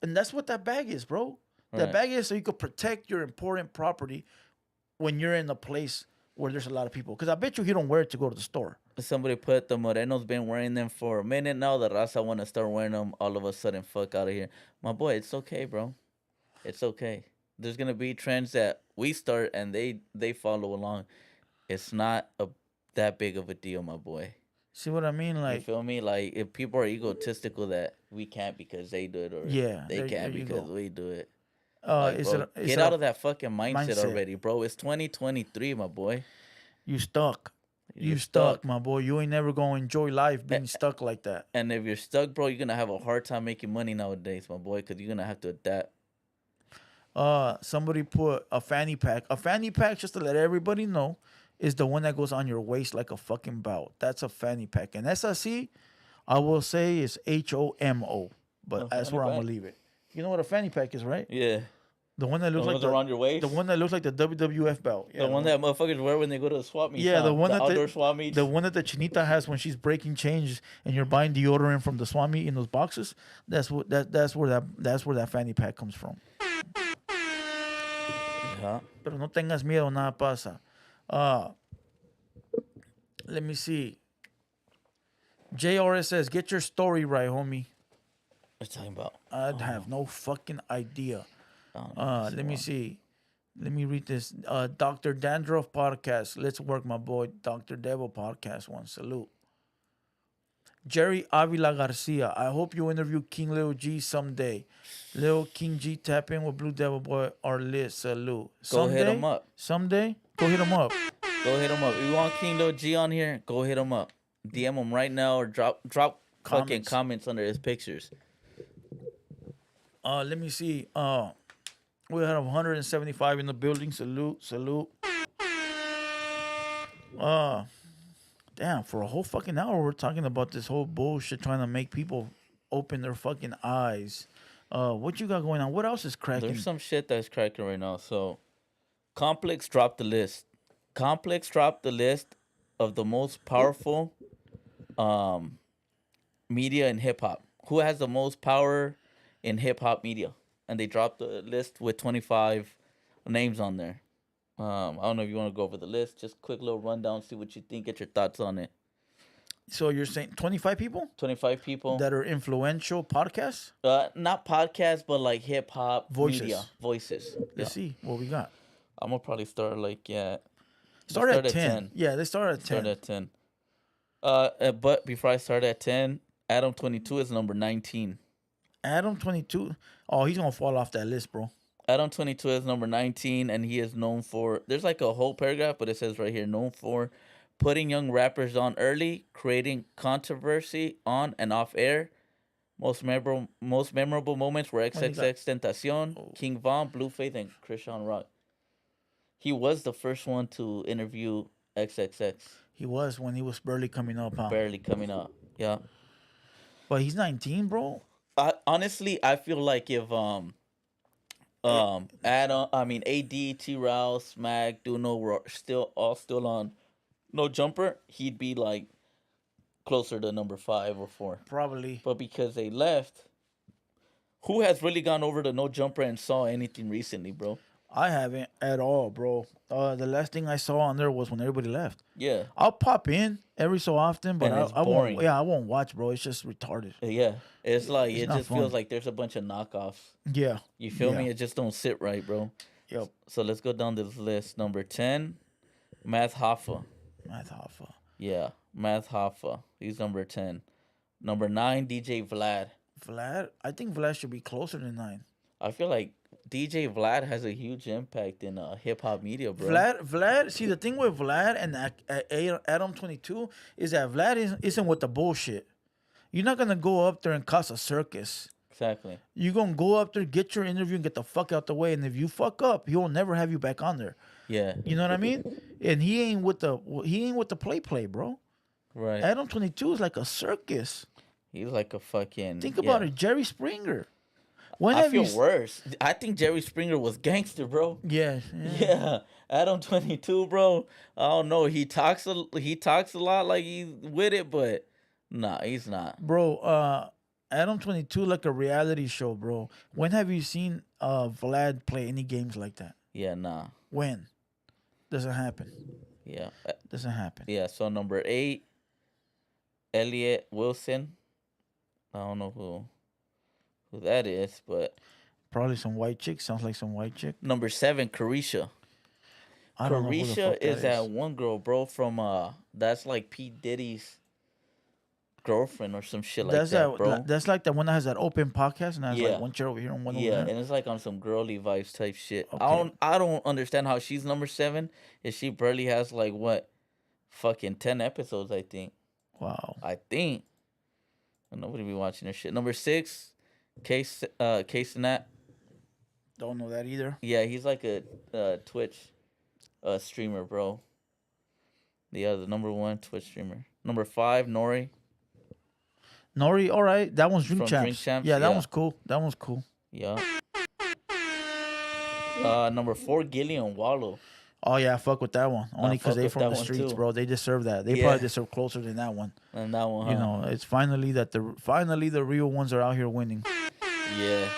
And that's what that bag is, bro. That Right. bag is so you could protect your important property when you're in a place where there's a lot of people. Because I bet you he don't wear it to go to the store. Somebody put the Moreno's been wearing them for a minute now. The Raza want to start wearing them all of a sudden. Fuck out of here. My boy, it's okay, bro. It's okay. There's going to be trends that we start and they follow along. It's not that big of a deal, my boy. See what I mean? You Like, feel me? Like, if people are egotistical that we can't because they do it, or yeah, they there can't you because go. we do it. Like, Is bro, it? Is get it out a of that fucking mindset mindset? already, bro. It's 2023, my boy. You stuck. You You're stuck, stuck. my boy. You ain't never gonna enjoy life being stuck like that. And if you're stuck, bro, you're gonna have a hard time making money nowadays, my boy, because you're gonna have to adapt. Somebody put a fanny pack. A fanny pack, just to let everybody know, is the one that goes on your waist like a fucking belt. That's a fanny pack. And SRC, I will say is HOMO, but A that's fanny where I'm pack? gonna leave it. You know what a fanny pack is, right? Yeah. The one that The looks like ones around your waist. the one that looks like the WWF belt. Yeah, The one that motherfuckers wear when they go to the swap meet. yeah, the one that outdoor swap meets. the one that the chinita has when she's breaking change and you're buying deodorant from the swap meet in those boxes. That's where that fanny pack comes from. Yeah. Pero no tengas miedo, nada pasa. Let me see. JRS says, get your story right, homie. What you talking about? I have no fucking idea. I don't know. Let me see. Let me read this. Dr. Dandruff podcast. Let's work, my boy. Dr. Devil podcast one. Salute. Jerry Avila Garcia. I hope you interview King Lil G someday. Lil King G tap in with Blue Devil Boy or Liz. Salute. Go hit him up. Someday? Go hit him up. Go hit him up. If you want King Lil G on here, go hit him up. DM him right now or drop fucking comments under his pictures. Let me see. We have 175 in the building. Salute. Damn, for a whole fucking hour, we're talking about this whole bullshit trying to make people open their fucking eyes. What you got going on? What else is cracking? There's some shit that's cracking right now. So, Complex dropped the list. Complex dropped the list of the most powerful media in hip hop. Who has the most power in hip hop media? And they dropped the list with 25 names on there. I don't know if you want to go over the list. Just quick little rundown, see what you think, get your thoughts on it. So you're saying 25 people? 25 people. That are influential podcasts? Not podcasts, but like hip hop Voices. media. Voices. Let's see what we got. I'm going to probably start like, Start at 10. Yeah, they start at 10. Start at 10. But before I start at 10, Adam 22 is number 19. Adam 22. Oh, he's going to fall off that list, bro. Adam 22 is number 19, and he is known for... There's like a whole paragraph, but it says right here, known for putting young rappers on early, creating controversy on and off air. Most memorable moments were XXX Tentacion, King Von, Blueface, and Christian Rock. He was the first one to interview XXX. He was when he was barely coming up, huh? Barely coming up, yeah. But he's 19, bro. Honestly, I feel like if AD, T-Raw, Smack, Duno were still on No Jumper, he'd be like closer to number 5 or 4. Probably. But because they left, who has really gone over to No Jumper and saw anything recently, bro? I haven't at all, bro. The last thing I saw on there was when everybody left. Yeah. I'll pop in every so often, but And it's I won't. boring. Yeah, I won't watch, bro. It's just retarded. Yeah. It's like, It's it not just fun. feels like there's a bunch of knockoffs. Yeah. You feel Yeah. me? It just don't sit right, bro. Yep. So let's go down this list. Number 10, Math Hoffa. Math Hoffa. Yeah, Math Hoffa. He's number 10. Number 9, DJ Vlad. Vlad. I think Vlad should be closer than 9. I feel like DJ Vlad has a huge impact in hip hop media, bro. Vlad. See, the thing with Vlad and Adam 22 is that Vlad isn't with the bullshit. You're not gonna go up there and cause a circus. Exactly. You're gonna go up there, get your interview, and get the fuck out the way. And if you fuck up, he will never have you back on there. Yeah. You know what I mean? And he ain't with the play, bro. Right. Adam 22 is like a circus. He's like a fucking. Think about it, Jerry Springer. When I have feel you? worse. I think Jerry Springer was gangster, bro. Yeah. Yeah. Adam 22, bro. I don't know. He talks a lot like he's with it, but nah, he's not. Bro, Adam 22 like a reality show, bro. When have you seen Vlad play any games like that? Yeah, nah. When? Doesn't happen. Yeah. Doesn't happen. Yeah. So number 8, Elliot Wilson. I don't know who that is, but Probably some white chick. Sounds like some white chick. number 7, Carisha. I don't know who the Carisha fuck that is that is. one girl, bro, from that's like P Diddy's girlfriend or some shit like That's that, bro. That's like the one that has that open podcast and has like Yeah. one chair over here and one over Yeah, there. and it's like on some girly vibes type shit. Okay. I don't understand how she's number 7 if she barely has like what fucking 10 episodes, I think. Wow. I think. And nobody be watching her shit. Number 6, Case Nat. Don't know that either. Yeah, he's like a Twitch streamer, bro. Yeah, the number 1 Twitch streamer. Number 5, Nori. Nori, all right. That one's Drink From Champs. Drink Champs, Yeah, that yeah. one's cool. That one's cool. Yeah. Number 4, Gillian Wallow. Oh yeah, fuck with that one. Only because fuck they with from that the one, streets, too. bro. They deserve that. They Yeah. probably deserve closer than that one. And that one, huh? You know, it's finally that the real ones are out here winning. Yeah.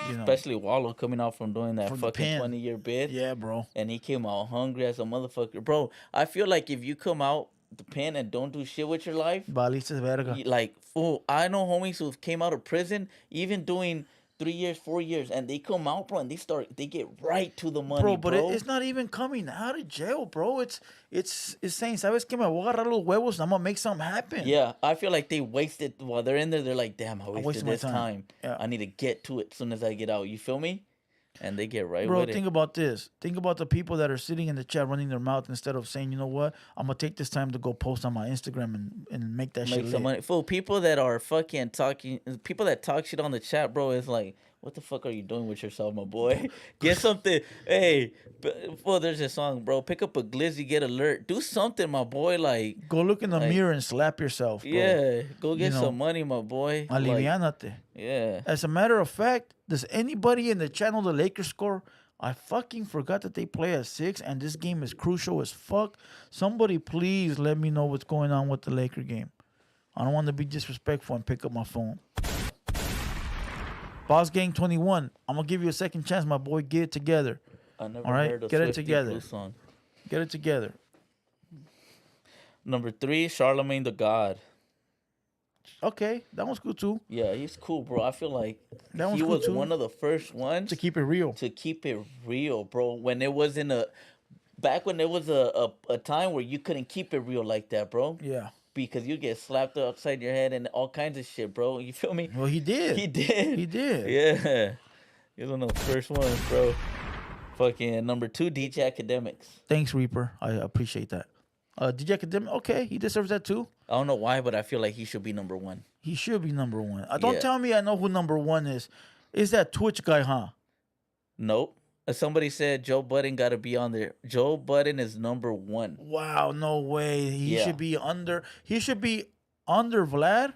You know. Especially Wallow coming out from doing that From the fucking pen. 20-year bid. Yeah, bro. And he came out hungry as a motherfucker. Bro, I feel like if you come out the pen and don't do shit with your life, Balistas verga. like, fool, I know homies who came out of prison, even doing 3 years, 4 years, and they come out, bro, and they get right to the money, Bro, bro. but it's not even coming out of jail, bro. It's saying, ¿sabes qué? Me voy a agarrar los huevos and I'm gonna make something happen. Yeah, I feel like they wasted, while they're in there, they're like, damn, I wasted wasted my this time. time. Yeah. I need to get to it as soon as I get out. You feel me? And they get right Bro, with think it. about this. Think about the people that are sitting in the chat running their mouth instead of saying, you know what? I'm gonna take this time to go post on my Instagram and make that shit Make lit. some money. Fool, people that are fucking talking, people that talk shit on the chat, bro, is like, what the fuck are you doing with yourself, my boy? Get something. Hey, fool, there's a song, bro. Pick up a glizzy, get alert. Do something, my boy. Like, Go look in the like- mirror and slap yourself, bro. yeah, go get You know, some money, my boy. Like, Aliviánate. yeah. As a matter of fact, does anybody in the channel the Lakers score? I fucking forgot that they play at 6, and this game is crucial as fuck. Somebody please let me know what's going on with the Laker game. I don't want to be disrespectful and pick up my phone. Boss Gang 21, I'm gonna give you a second chance, my boy. Get it together. I never All right, heard of get it Swiftie together. Blue song. Get it together. Number 3, Charlemagne the God. Okay, that one's cool too. Yeah, he's cool, bro. I feel like That one's he cool was too. one of the first ones To keep it real. to keep it real, bro. When it wasn't back when there was a time where you couldn't keep it real like that, bro. Yeah. Because you get slapped upside your head and all kinds of shit, bro. You feel me? Well, he did. He did. He did. Yeah. He was one of the first ones, bro. Fucking number 2, DJ Academics. Thanks, Reaper. I appreciate that. DJ Academic, okay, he deserves that too. I don't know why, but I feel like he should be number 1. He should be number 1. Don't Yeah. tell me I know who number 1 is. Is that Twitch guy, huh? Nope. Somebody said Joe Budden got to be on there. Joe Budden is number 1. Wow, no way. He Yeah. should be under. He should be under Vlad,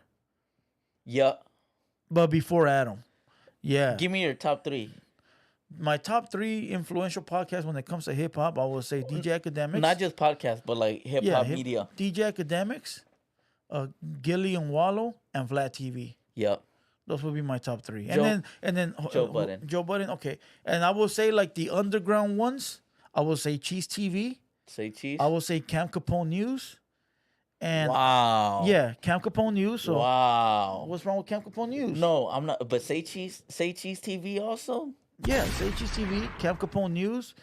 Yeah. but before Adam. Yeah. Give me your top 3. My top 3 influential podcasts when it comes to hip hop, I will say DJ Academics. Not just podcast, but like hip hop media. DJ Academics, Gillian Wallow, and Vlad TV. Yep. Those would be my top 3. Joe- And then Joe Budden. Joe Budden, okay. And I will say like the underground ones, I will say Cheese TV. Say cheese. I will say Camp Capone News. And Wow. yeah, Camp Capone News. So Wow. what's wrong with Camp Capone News? No, I'm not. But say cheese TV also. Yeah, say Cheese TV, Camp Capone News,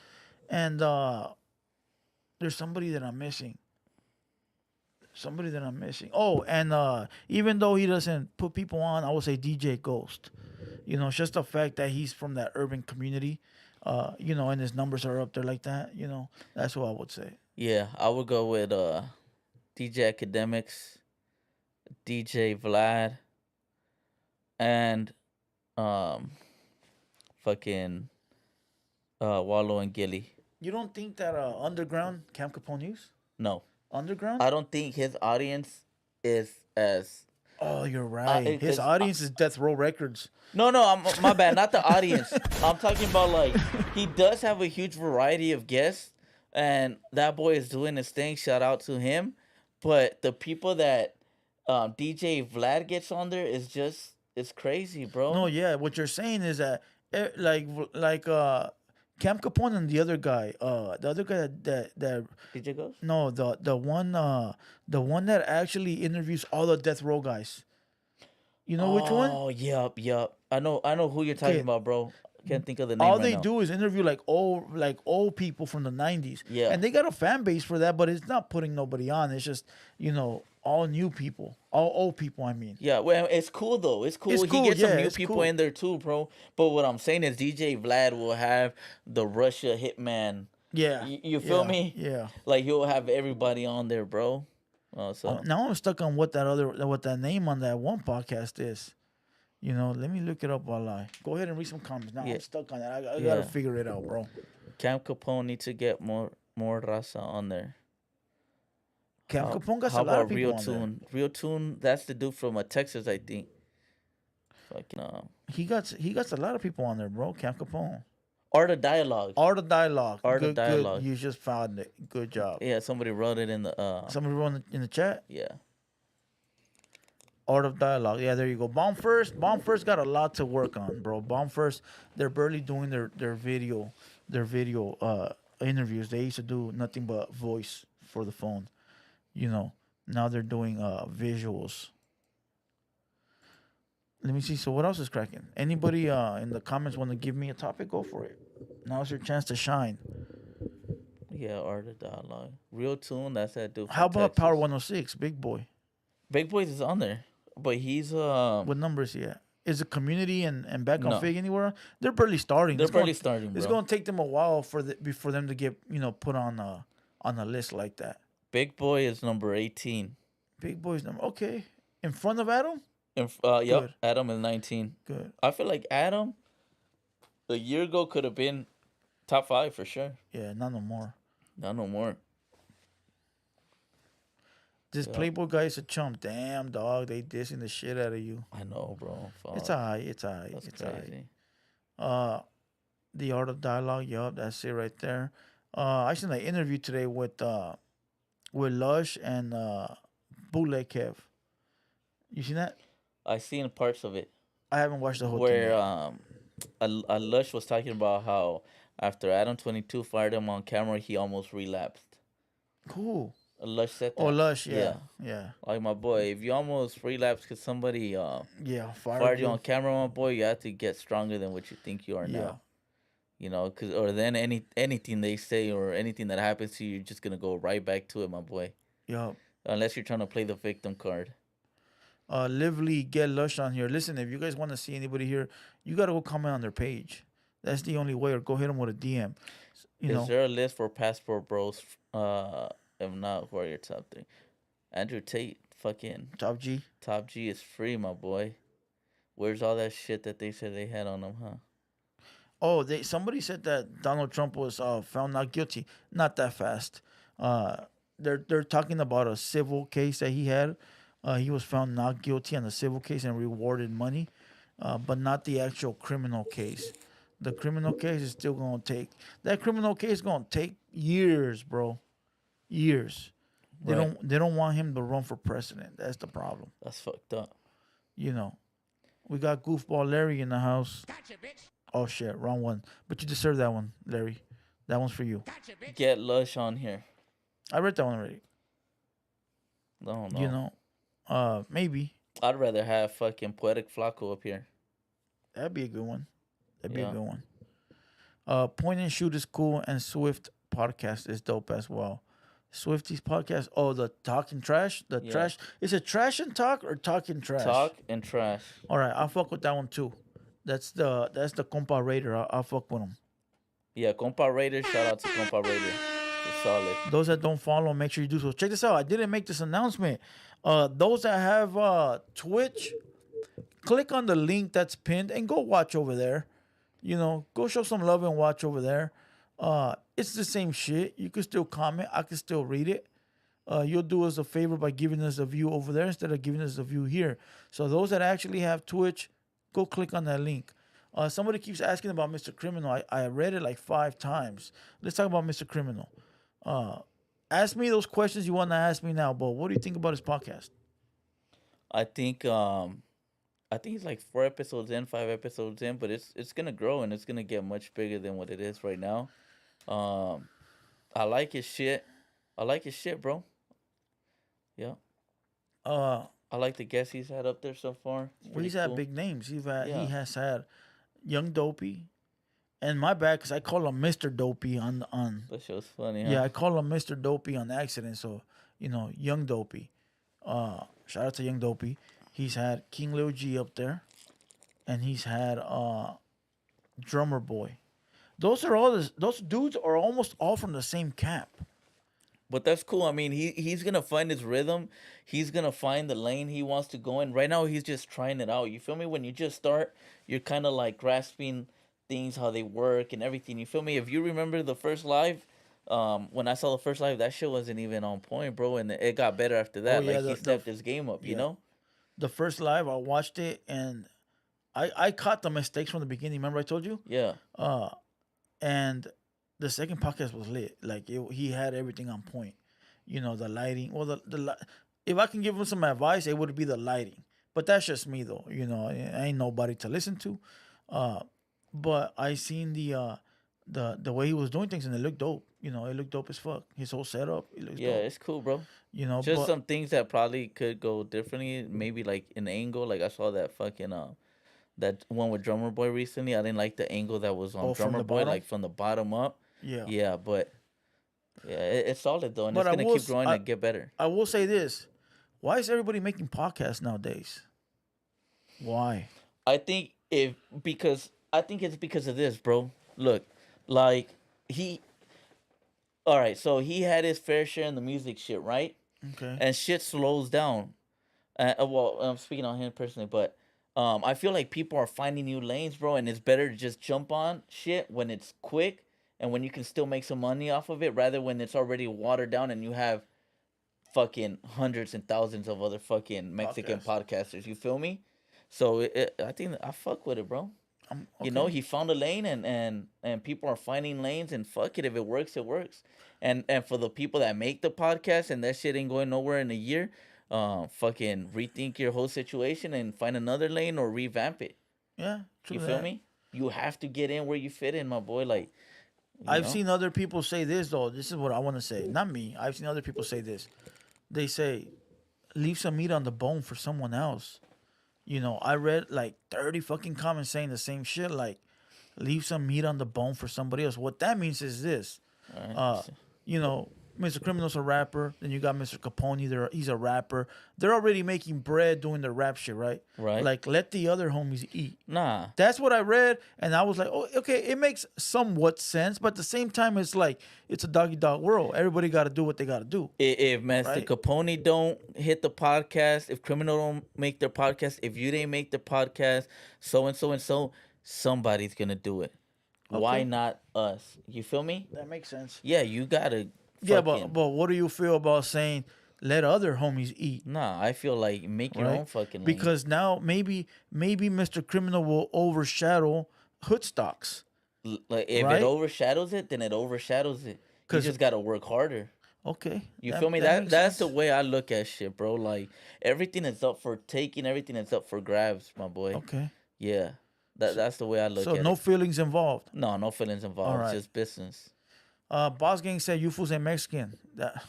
and there's somebody that I'm missing. Oh, and even though he doesn't put people on, I would say DJ Ghost. You know, it's just the fact that he's from that urban community, you know, and his numbers are up there like that, you know, that's what I would say. Yeah, I would go with DJ Academics, DJ Vlad, and fucking Wallow and Gilly. You don't think that underground Camp Capone News? No, Underground? I don't think his audience is as. Oh, you're right. His 'cause, audience is Death Row Records. No, my bad. Not the audience. I'm talking about like he does have a huge variety of guests, and that boy is doing his thing. Shout out to him. But the people that DJ Vlad gets on there is just it's crazy, bro. No, yeah. What you're saying is that Cam Capone and the other guy. The other guy that DJ Ghost? no, the one that actually interviews all the death row guys. You know which one? Oh, yup. I know who you're talking Okay, about, bro. Can't think of the name all right they now. do is interview like old people from the '90s, Yeah. and they got a fan base for that. But it's not putting nobody on. It's just all new people, all old people. I mean, Yeah, well, it's cool though. It's cool. it's He cool. gets some Yeah, new it's people cool. in there too, bro. But what I'm saying is DJ Vlad will have the Russia hitman. Yeah, You feel yeah, me? yeah. Like he'll have everybody on there, bro. So Now I'm stuck on what that name on that one podcast is. Let me look it up while I go ahead and read some comments. Now yeah, I'm stuck on that. I gotta yeah. figure it out, bro. Cam Capone needs to get more raza on there. Cam How Capone got how a lot of about people Real on there. Tune? Real Tune, that's the dude from Texas, I think. Fucking He got a lot of people on there, bro. Cam Capone. Art of Dialogue. Art of Dialogue. Art of Good. Dialogue. You just found it. Good job. Yeah, somebody wrote it in the Somebody wrote in the chat. yeah. Art of Dialogue. Yeah, there you go. Bomb First. Bomb First got a lot to work on, bro. Bomb First. They're barely doing their video interviews. They used to do nothing but voice for the phone. Now they're doing visuals. Let me see. So what else is cracking? Anybody in the comments want to give me a topic? Go for it. Now's your chance to shine. Yeah, Art of Dialogue. Real Tune, that's that dude from How about Texas. Power 106, Big Boy? Big Boys is on there. But he's What number is he at? Is the community and back on No. Fig anywhere? They're barely starting. they're It's barely going, starting, bro. it's going to take them a while before them to get put on a list like that. Big Boy is number 18. Big Boy's number. Okay, in front of Adam. And Good. yep, Adam is 19. Good. I feel like Adam a year ago could have been top 5 for sure. Yeah, not no more. Not no more. This Yeah. Playboy guy is a chump. Damn, dog. They dissing the shit out of you. I know, bro. Fuck. It's alright. It's alright. That's It's alright. crazy. The Art of Dialogue. Yup, that's it right there. I seen an interview today with Lush and Bootleg Kev. You seen that? I seen parts of it I haven't watched the whole where thing. a Lush was talking about how after Adam 22 fired him on camera, he almost relapsed. Cool. Lush said that. Oh, Lush. Yeah. Like my boy, if you almost relapse because somebody Yeah. fired you on camera, my boy, you have to get stronger than what you think you are Yeah. now. Or then anything they say or anything that happens to you, you're just gonna go right back to it, my boy. Yup. Unless you're trying to play the victim card. Lively, get Lush on here. Listen, if you guys want to see anybody here, you got to go comment on their page. That's the only way, or go hit them with a DM. Is there a list for passport bros? If not, who are your top 3? Andrew Tate, fucking Top G. Top G is free, my boy. Where's all that shit that they said they had on him, huh? Oh, somebody said that Donald Trump was found not guilty. Not that fast. They're talking about a civil case that he had. He was found not guilty on the civil case and rewarded money, but not the actual criminal case. The criminal case is still gonna take. That criminal case is gonna take years, bro. Years. They Right. don't want him to run for president. That's the problem. That's fucked up. We got goofball Larry in the house. Gotcha, bitch. Oh shit, wrong one. But you deserve that one, Larry. That one's for you. Gotcha, bitch. Get Lush on here. I read that one already. No. Maybe I'd rather have fucking Poetic Flacco up here. that'd be a good one. That'd be Yeah. a good one. Point and Shoot is cool, and Swift podcast is dope as well. Swifty's podcast. Oh, the talking trash. The Yeah. trash. Is it trash and talk or talking trash? Talk and trash. All right, I'll fuck with that one too. That's the compa Raider. I'll fuck with him. Yeah, Compa Raider. Shout out to Compa Raider. It's solid. Those that don't follow, make sure you do so. Check this out. I didn't make this announcement. Those that have Twitch, click on the link that's pinned and go watch over there. Go show some love and watch over there. It's the same shit. You can still comment. I can still read it. You'll do us a favor by giving us a view over there instead of giving us a view here. So those that actually have Twitch, go click on that link. Somebody keeps asking about Mr. Criminal. I read it like 5 times. Let's talk about Mr. Criminal. Ask me those questions you want to ask me now, but what do you think about his podcast? I think I think he's like 4 episodes in, 5 episodes in, but it's gonna grow and it's gonna get much bigger than what it is right now. Um, I like his shit. I like his shit, bro. Yeah, Uh, I like the guests he's had up there so far. It's well, pretty he's had cool. big names. He Yeah, has had Young Dopey, and my bad, cause I call him Mister Dopey on. that show's funny, huh? Yeah, I call him Mister Dopey on accident. So Young Dopey. Shout out to Young Dopey. He's had King Lil G up there, and he's had Drummer Boy. Those dudes are almost all from the same camp. But that's cool. I mean, he's gonna find his rhythm. He's gonna find the lane he wants to go in. Right now, he's just trying it out. You feel me? When you just start, you're kind of like grasping things, how they work and everything. You feel me? If you remember the first live, when I saw the first live, that shit wasn't even on point, bro. And it got better after Oh that. yeah, Like he stepped his game up. You yeah know? the first live I watched it, and I caught the mistakes from the beginning. Remember I told you? Yeah. Uh, and the second podcast was lit. Like he had everything on point. The lighting. Well, if I can give him some advice, it would be the lighting. But that's just me though. I ain't nobody to listen to. Uh, but I seen the way he was doing things, and it looked dope. It looked dope as fuck. His whole setup, it looks Yeah, dope. it's cool, bro. Just But some things that probably could go differently. Maybe like an angle. Like I saw that fucking that one with Drummer Boy recently. I didn't like the angle that was on from Drummer the Boy, bottom, like from the bottom up. yeah. Yeah, but yeah, it's solid though, and But it's gonna keep growing I, and get better. I will say this: why is everybody making podcasts nowadays? Why? I think if because I think it's because of this, bro. Look, like he, all right. So he had his fair share in the music shit, right? Okay. And shit slows down. Well, I'm speaking on him personally, but I feel like people are finding new lanes, bro, and it's better to just jump on shit when it's quick and when you can still make some money off of it, rather when it's already watered down and you have fucking hundreds and thousands of other fucking Mexican Podcast. podcasters. You feel me? So I think I fuck with it, bro. Okay. He found a lane, and people are finding lanes, and fuck it, if it works, it works. And for the people that make the podcast and that shit ain't going nowhere in a year, fucking rethink your whole situation and find another lane or revamp it. Yeah. True You feel that. me? You have to get in where you fit in, my boy. Like, you I've know, seen other people say this though. This is what I want to say. Not me. I've seen other people say this. They say, leave some meat on the bone for someone else. I read like 30 fucking comments saying the same shit. Like, leave some meat on the bone for somebody else. What that means is this. all Uh, right. Mr. Criminal's a rapper. Then you got Mr. Capone. He's a rapper. They're already making bread doing their rap shit, right? Right. Like, let the other homies eat. Nah. That's what I read, and I was like, oh, okay, it makes somewhat sense, but at the same time, it's like it's a doggy dog world. Everybody got to do what they got to do. If Master Right. Capone don't hit the podcast, if Criminal don't make their podcast, if you didn't make the podcast, so and so and so, somebody's gonna do it. Why Okay. not us? You feel me? That makes sense. Yeah, you gotta. Yeah, Fucking, but what do you feel about saying let other homies eat? nah, I feel like make your Right? own fucking lane. Because now maybe Mr. Criminal will overshadow Hood Stocks. Like if right? it overshadows it, then it overshadows it. You 'Cause- just gotta work harder. Okay. You feel me? That's makes the sense. way I look at shit, bro. Like everything is up for taking, everything is up for grabs, my boy. Okay. Yeah, that's the way I look So at no it. feelings involved. No feelings involved. Alright. Just business. Boss Gang said you fools ain't Mexican. That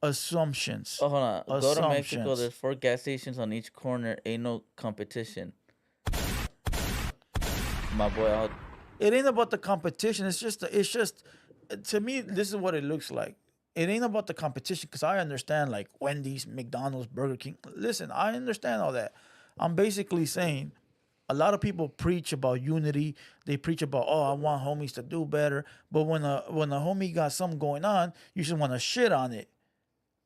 assumptions. Oh, hold on. Go to Mexico. Assumptions. There's 4 gas stations on each corner. Ain't no competition. My boy, It ain't about the competition. It's just to me, this is what it looks like. It ain't about the competition because I understand like Wendy's, McDonald's, Burger King. Listen, I understand all that. I'm basically saying a lot of people preach about unity. They preach about, oh, I want homies to do better. But when a homie got something going on, you should want to shit on it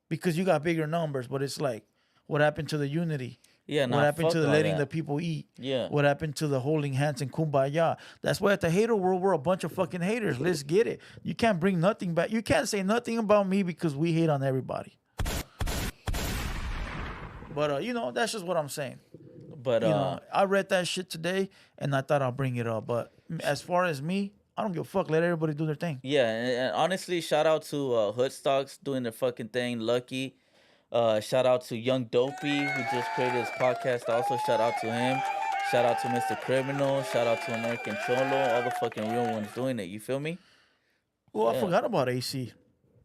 because you got bigger numbers. But it's like, what happened to the unity? yeah, nah, What happened fuck to the all letting that. the people eat? Yeah. What happened to the holding hands and kumbaya? That's why at the hater world, we're a bunch of fucking haters. Let's get it. You can't bring nothing back. You can't say nothing about me because we hate on everybody. But, that's just what I'm saying. But I read that shit today and I thought I'll bring it up. But as far as me, I don't give a fuck. Let everybody do their thing. yeah, and honestly, shout out to Hood Stocks doing their fucking thing. Lucky, Shout out to Young Dopey who just created his podcast. Also, shout out to him. Shout out to Mr. Criminal. Shout out to American Cholo. All the fucking real ones doing it. You feel me? Oh, I Yeah. forgot about AC.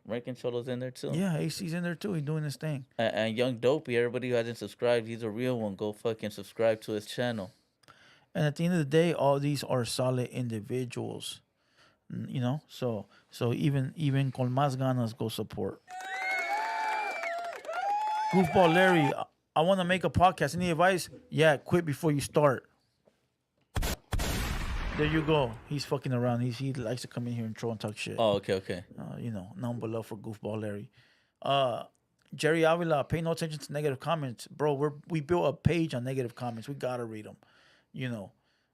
American Cholo's in there too. Yeah, AC's in there too. He's doing his thing. And Young Dopey, everybody who hasn't subscribed, he's a real one. Go fucking subscribe to his channel. And at the end of the day, all these are solid individuals. You know, so even con más ganas go support. Goofball Larry, I want to make a podcast. Any advice? Yeah, quit before you start. There you go. He's fucking around. He likes to come in here and troll and talk shit. Oh, okay. You know, none but love for Goofball Larry. Jerry Avila, pay no attention to negative comments, bro. We built a page on negative comments. We gotta read them. You know,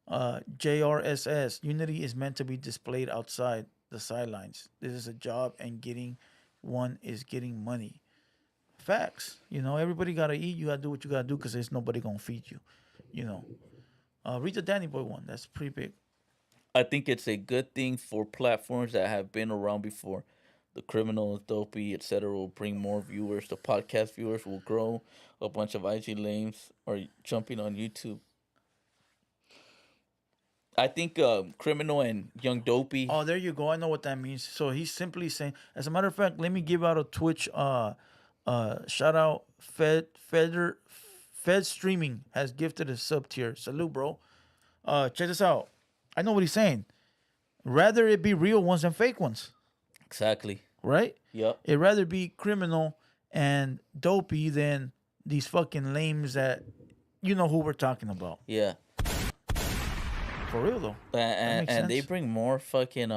JRSS, unity is meant to be displayed outside the sidelines. This is a job, and getting one is getting money. Facts. You know, everybody gotta eat. You gotta do what you gotta do because there's nobody gonna feed you. You know, read the Danny Boy one. That's pretty big. I think it's a good thing for platforms that have been around before. The Criminals, Dopey, etc. will bring more viewers. The podcast viewers will grow. A bunch of IG lames are jumping on YouTube. I think Criminal and Young Dopey. Oh, there you go. I know what that means. So he's simply saying, as a matter of fact, let me give out a Twitch shout out. Fed Streaming has gifted a sub tier. Salute, bro. Check this out. I know what he's saying. Rather it be real ones than fake ones. Exactly. Right? Yep. It'd rather be Criminal and Dopey than these fucking lames that you know who we're talking about. Yeah. For real though. And they bring more fucking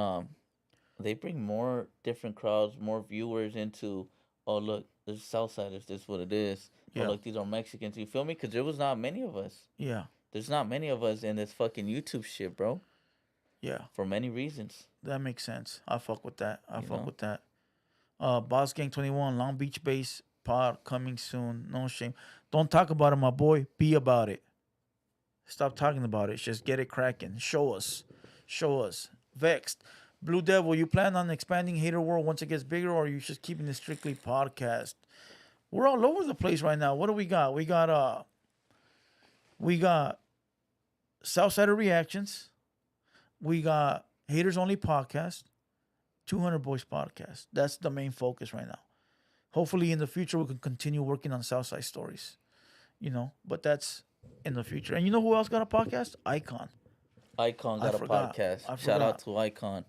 they bring more different crowds, more viewers into, oh look, this is Southsiders, this is what it is. Yeah. Oh look, these are Mexicans. You feel me? Because there was not many of us. Yeah. There's not many of us in this fucking YouTube shit, bro. Yeah. For many reasons. That makes sense. I fuck with that. I fuck know? with that. Boss Gang 21, Long Beach base pod coming soon. No shame. Don't talk about it, my boy. Be about it. Stop talking about it. Just get it cracking. Show us. Show us. Vexed. Blue Devil, you plan on expanding Hater World once it gets bigger, or are you just keeping it strictly podcast? We're all over the place right now. What do we got? We got Southsider Reactions. We got Haters Only Podcast. 200 Boys Podcast. That's the main focus right now. Hopefully in the future we can continue working on Southside Stories. You know, but that's in the future. And you know who else got a podcast? Icon. Icon got a podcast. Shout out to Icon.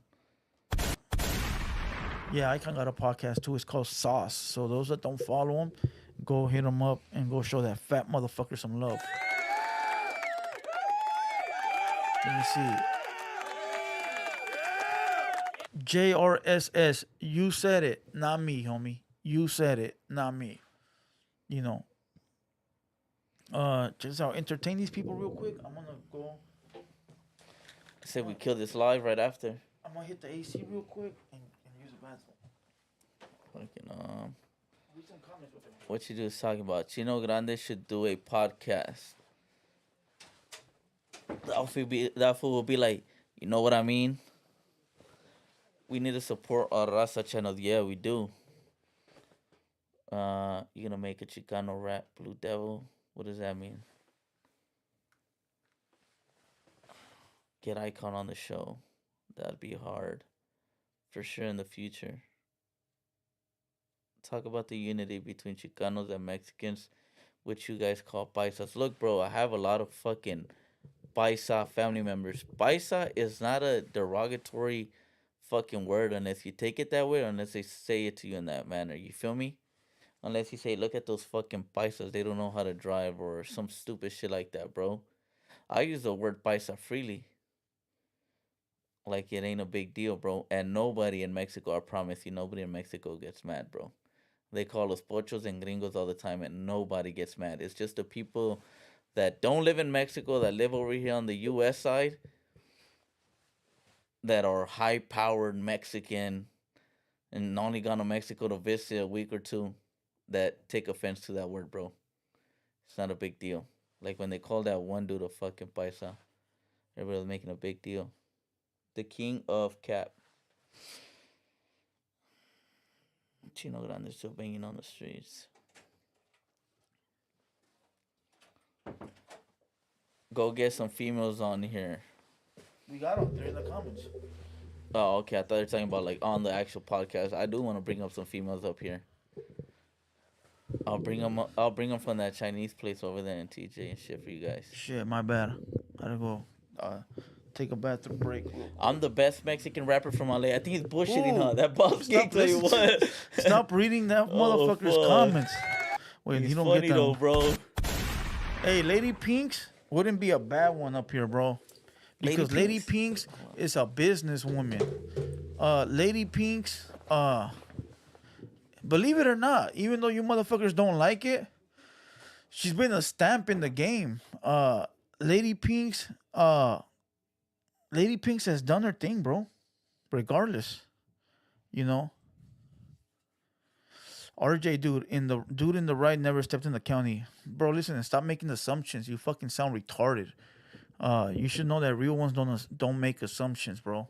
Yeah, Icon got a podcast too. It's called Sauce. So those that don't follow him, go hit him up and go show that fat motherfucker some love. Let me see. JRSS, you said it, not me, homie. You said it, not me. You know. Just entertain these people real quick. I'm gonna go. I said we kill this live right after. I'm gonna hit the AC real quick and use the bathroom. Fucking what you do is talking about Chino Grande should do a podcast. That fool will be like, you know what I mean? We need to support our Raza channel. Yeah, we do. You gonna make a Chicano rap, Blue Devil? What does that mean? Get Icon on the show. That'd be hard. For sure in the future. Talk about the unity between Chicanos and Mexicans, which you guys call paisas. Look, bro, I have a lot of fucking paisa family members. Paisa is not a derogatory fucking word unless you take it that way, or unless they say it to you in that manner. You feel me? Unless you say, look at those fucking paisas, they don't know how to drive, or some stupid shit like that, bro. I use the word paisa freely. Like it ain't a big deal, bro. And nobody in Mexico, I promise you, nobody in Mexico gets mad, bro. They call us pochos and gringos all the time, and nobody gets mad. It's just the people that don't live in Mexico, that live over here on the U.S. side, that are high-powered Mexican and only gone to Mexico to visit a week or two, that take offense to that word, bro. It's not a big deal. Like when they call that one dude a fucking paisa, everybody's making a big deal. The king of cap. Chino Grande still banging on the streets. Go get some females on here. We got them. They're in the comments. Oh, okay. I thought you were talking about like on the actual podcast. I do want to bring up some females up here. I'll bring them. I'll bring them from that Chinese place over there in TJ and shit for you guys. Shit, my bad. I gotta go take a bathroom break. I'm the best Mexican rapper from LA. I think he's bullshitting, Ooh, huh? That Bob stop tell you listening what. Stop reading that motherfucker's fuck. comments. Wait, He's you don't funny get that. though, bro. Hey, Lady Pinks wouldn't be a bad one up here, bro. Because Lady Pinks is a businesswoman. Lady Pinks, believe it or not, even though you motherfuckers don't like it, she's been a stamp in the game. Lady Pinks has done her thing, bro. Regardless, you know. RJ, dude in the right never stepped in the county, bro. Listen and stop making assumptions. You fucking sound retarded. You should know that real ones don't make assumptions, bro.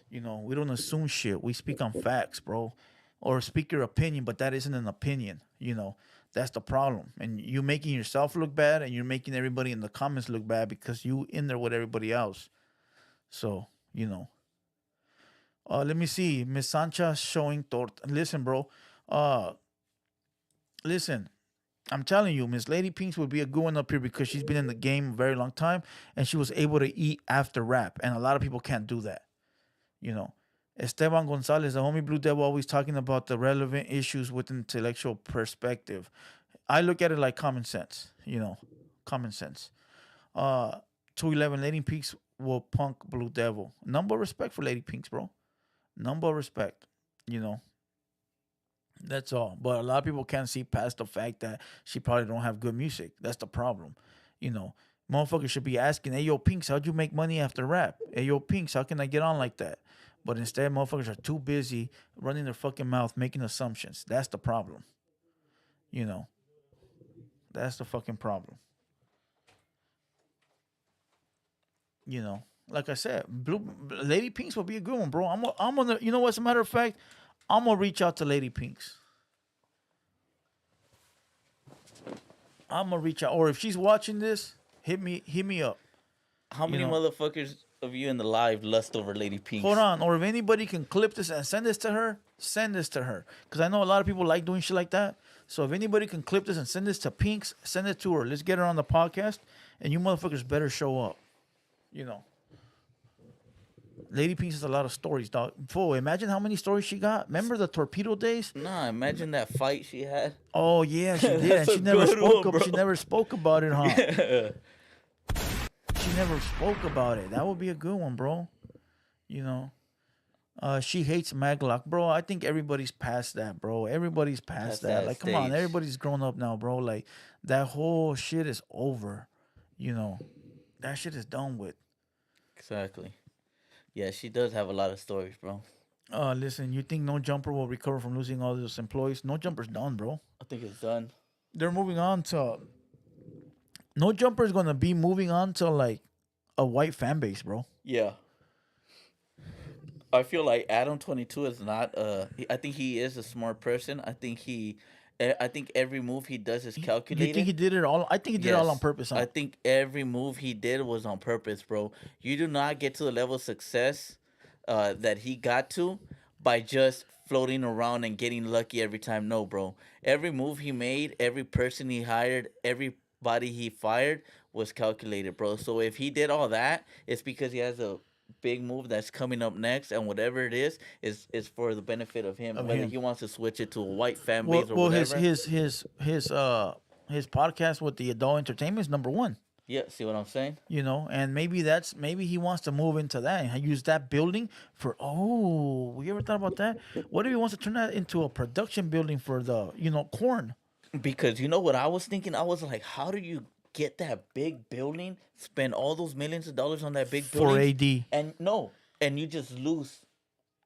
You know, we don't assume shit. We speak on facts, bro. Or speak your opinion, but that isn't an opinion. You know, that's the problem. And you making yourself look bad, and you're making everybody in the comments look bad because you in there with everybody else. So, you know. Let me see. Miss Sancha showing tort. Listen, bro. Listen. I'm telling you, Miss Lady Pinks would be a good one up here because she's been in the game a very long time and she was able to eat after rap. And a lot of people can't do that. You know. Esteban Gonzalez, the homie Blue Devil, always talking about the relevant issues with intellectual perspective. I look at it like common sense, you know. Common sense. 211, Lady Pinks will punk Blue Devil. Number of respect for Lady Pinks, bro. Number of respect, you know. That's all. But a lot of people can't see past the fact that she probably don't have good music. That's the problem. You know, motherfuckers should be asking, hey, yo, Pinks, how'd you make money after rap? Hey, yo, Pinks, how can I get on like that? But instead, motherfuckers are too busy running their fucking mouth, making assumptions. That's the problem. You know, that's the fucking problem. You know, like I said, Lady Pinks will be a good one, bro. I'm gonna, you know what, as a matter of fact, I'm gonna reach out to Lady Pinks. I'm gonna reach out, or if she's watching this, hit me up. How many motherfuckers of you in the live lust over Lady Pinks? Hold on, or if anybody can clip this and send this to her, send this to her, because I know a lot of people like doing shit like that. So if anybody can clip this and send this to Pinks, send it to her. Let's get her on the podcast, and you motherfuckers better show up. You know. Lady Pinks has a lot of stories, dog. Fool, imagine how many stories she got. Remember the torpedo days? Nah, imagine that fight she had. Oh yeah, she did. And she never spoke up. She never spoke about it, huh? Yeah. She never spoke about it. That would be a good one, bro. You know. She hates Maglock, bro. I think everybody's past that, bro. Everybody's past that. Like, come on, everybody's grown up now, bro. Like, that whole shit is over. You know, that shit is done with. Exactly. Yeah, she does have a lot of stories, bro. Listen, you think No Jumper will recover from losing all those employees? No Jumper's done, bro. I think it's done. They're moving on to. No Jumper is gonna be moving on to like a white fan base, bro. Yeah. I feel like Adam 22 is not. I think he is a smart person. I think every move he does is calculated. You think he did it all? I think he did it all on purpose. Huh? I think every move he did was on purpose, bro. You do not get to the level of success that he got to by just floating around and getting lucky every time. No, bro. Every move he made, every person he hired, everybody he fired was calculated, bro. So if he did all that, it's because he has a big move that's coming up next, and whatever it is for the benefit of him. Whether he wants to switch it to a white fan base or whatever. Well, his podcast with the adult entertainment is number one. Yeah, see what I'm saying? You know, and maybe he wants to move into that and use that building for. Oh, we ever thought about that? What if he wants to turn that into a production building for the corn? Because you know what I was thinking? I was like, how do you get that big building, spend all those millions of dollars on that big building for AD, and you just lose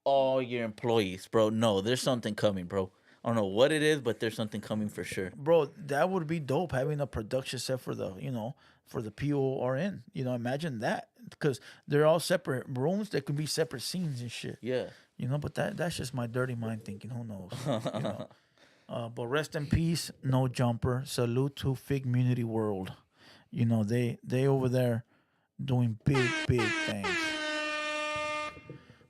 all your employees, bro? No, there's something coming, bro. I don't know what it is, but there's something coming for sure, bro. That would be dope, having a production set for the for the PORN. Imagine that, because they're all separate rooms. There could be separate scenes and shit. Yeah, but that's just my dirty mind thinking. Who knows? But rest in peace, No Jumper. Salute to Fig Community World. You know, they over there doing big things.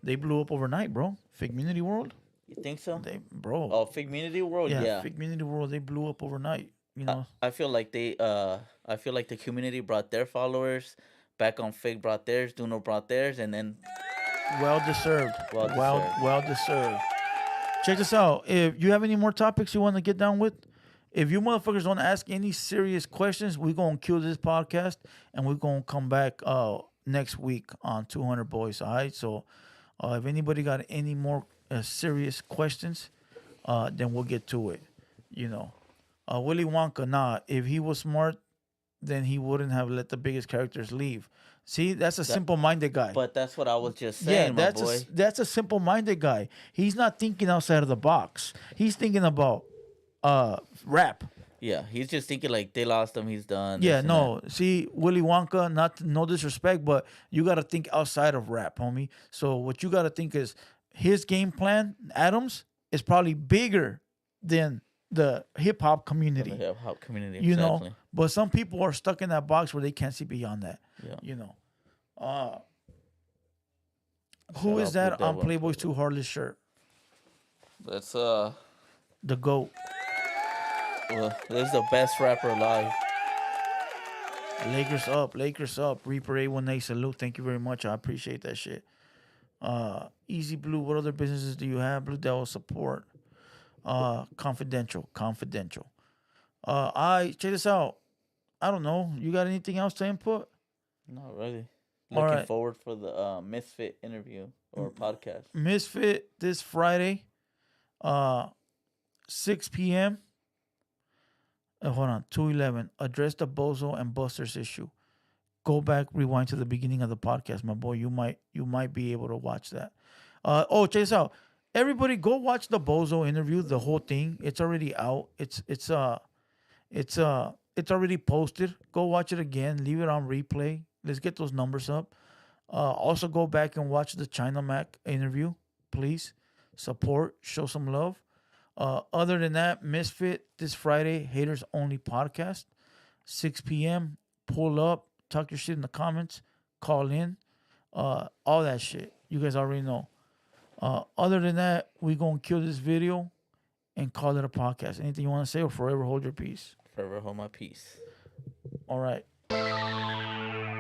They blew up overnight, bro. Figmunity World, You think so? they bro. Oh, Figmunity World, Yeah, yeah. Figmunity World, they blew up overnight. You I, know, I feel like I feel like the community brought their followers back on Fig, brought theirs, Duno brought theirs, and then well deserved. well deserved. Well deserved. Check this out. If you have any more topics you want to get down with, if you motherfuckers don't ask any serious questions, we're gonna kill this podcast and we're gonna come back next week on 200 Boys. All right. So if anybody got any more serious questions, then we'll get to it. You know, Willy Wonka. Nah, if he was smart, then he wouldn't have let the biggest characters leave. See, that's a simple-minded guy. But that's what I was just Yeah, saying, my boy. that's a simple-minded guy. He's not thinking outside of the box. He's thinking about rap. Yeah, he's just thinking like they lost him, he's done. Yeah, this and no. See, Willy Wonka, no disrespect, but you got to think outside of rap, homie. So what you got to think is his game plan, Adams, is probably bigger than the hip hop that. community. The hip hop community, You exactly. know, but some people are stuck in that box where they can't see beyond that. Yeah. You know, who Shout is out that Blue on Devil. Playboy's Too Heartless shirt? That's The GOAT. well, this is the best rapper alive. Lakers up, Lakers up. Reaper A1A salute. Thank you very much. I appreciate that shit. Easy Blue. What other businesses do you have? Blue Devil support. Confidential. I check this out. I don't know. You got anything else to input? Not really. All Looking right. forward for the Misfit interview or podcast. Misfit this Friday, 6 p.m. Hold on, 211. Address the Bozo and Busters issue. Go back, rewind to the beginning of the podcast, my boy. You might be able to watch that. Check this out. Everybody, go watch the Bozo interview, the whole thing. It's already out. It's already posted. Go watch it again. Leave it on replay. Let's get those numbers up. Also, go back and watch the China Mac interview, please. Support, show some love. Other than that, Misfit this Friday, Haters Only podcast, 6 p.m. Pull up, talk your shit in the comments, call in, all that shit. You guys already know. Other than that, we gonna kill this video and call it a podcast. Anything you want to say, or forever hold your peace? Forever hold my peace. All right.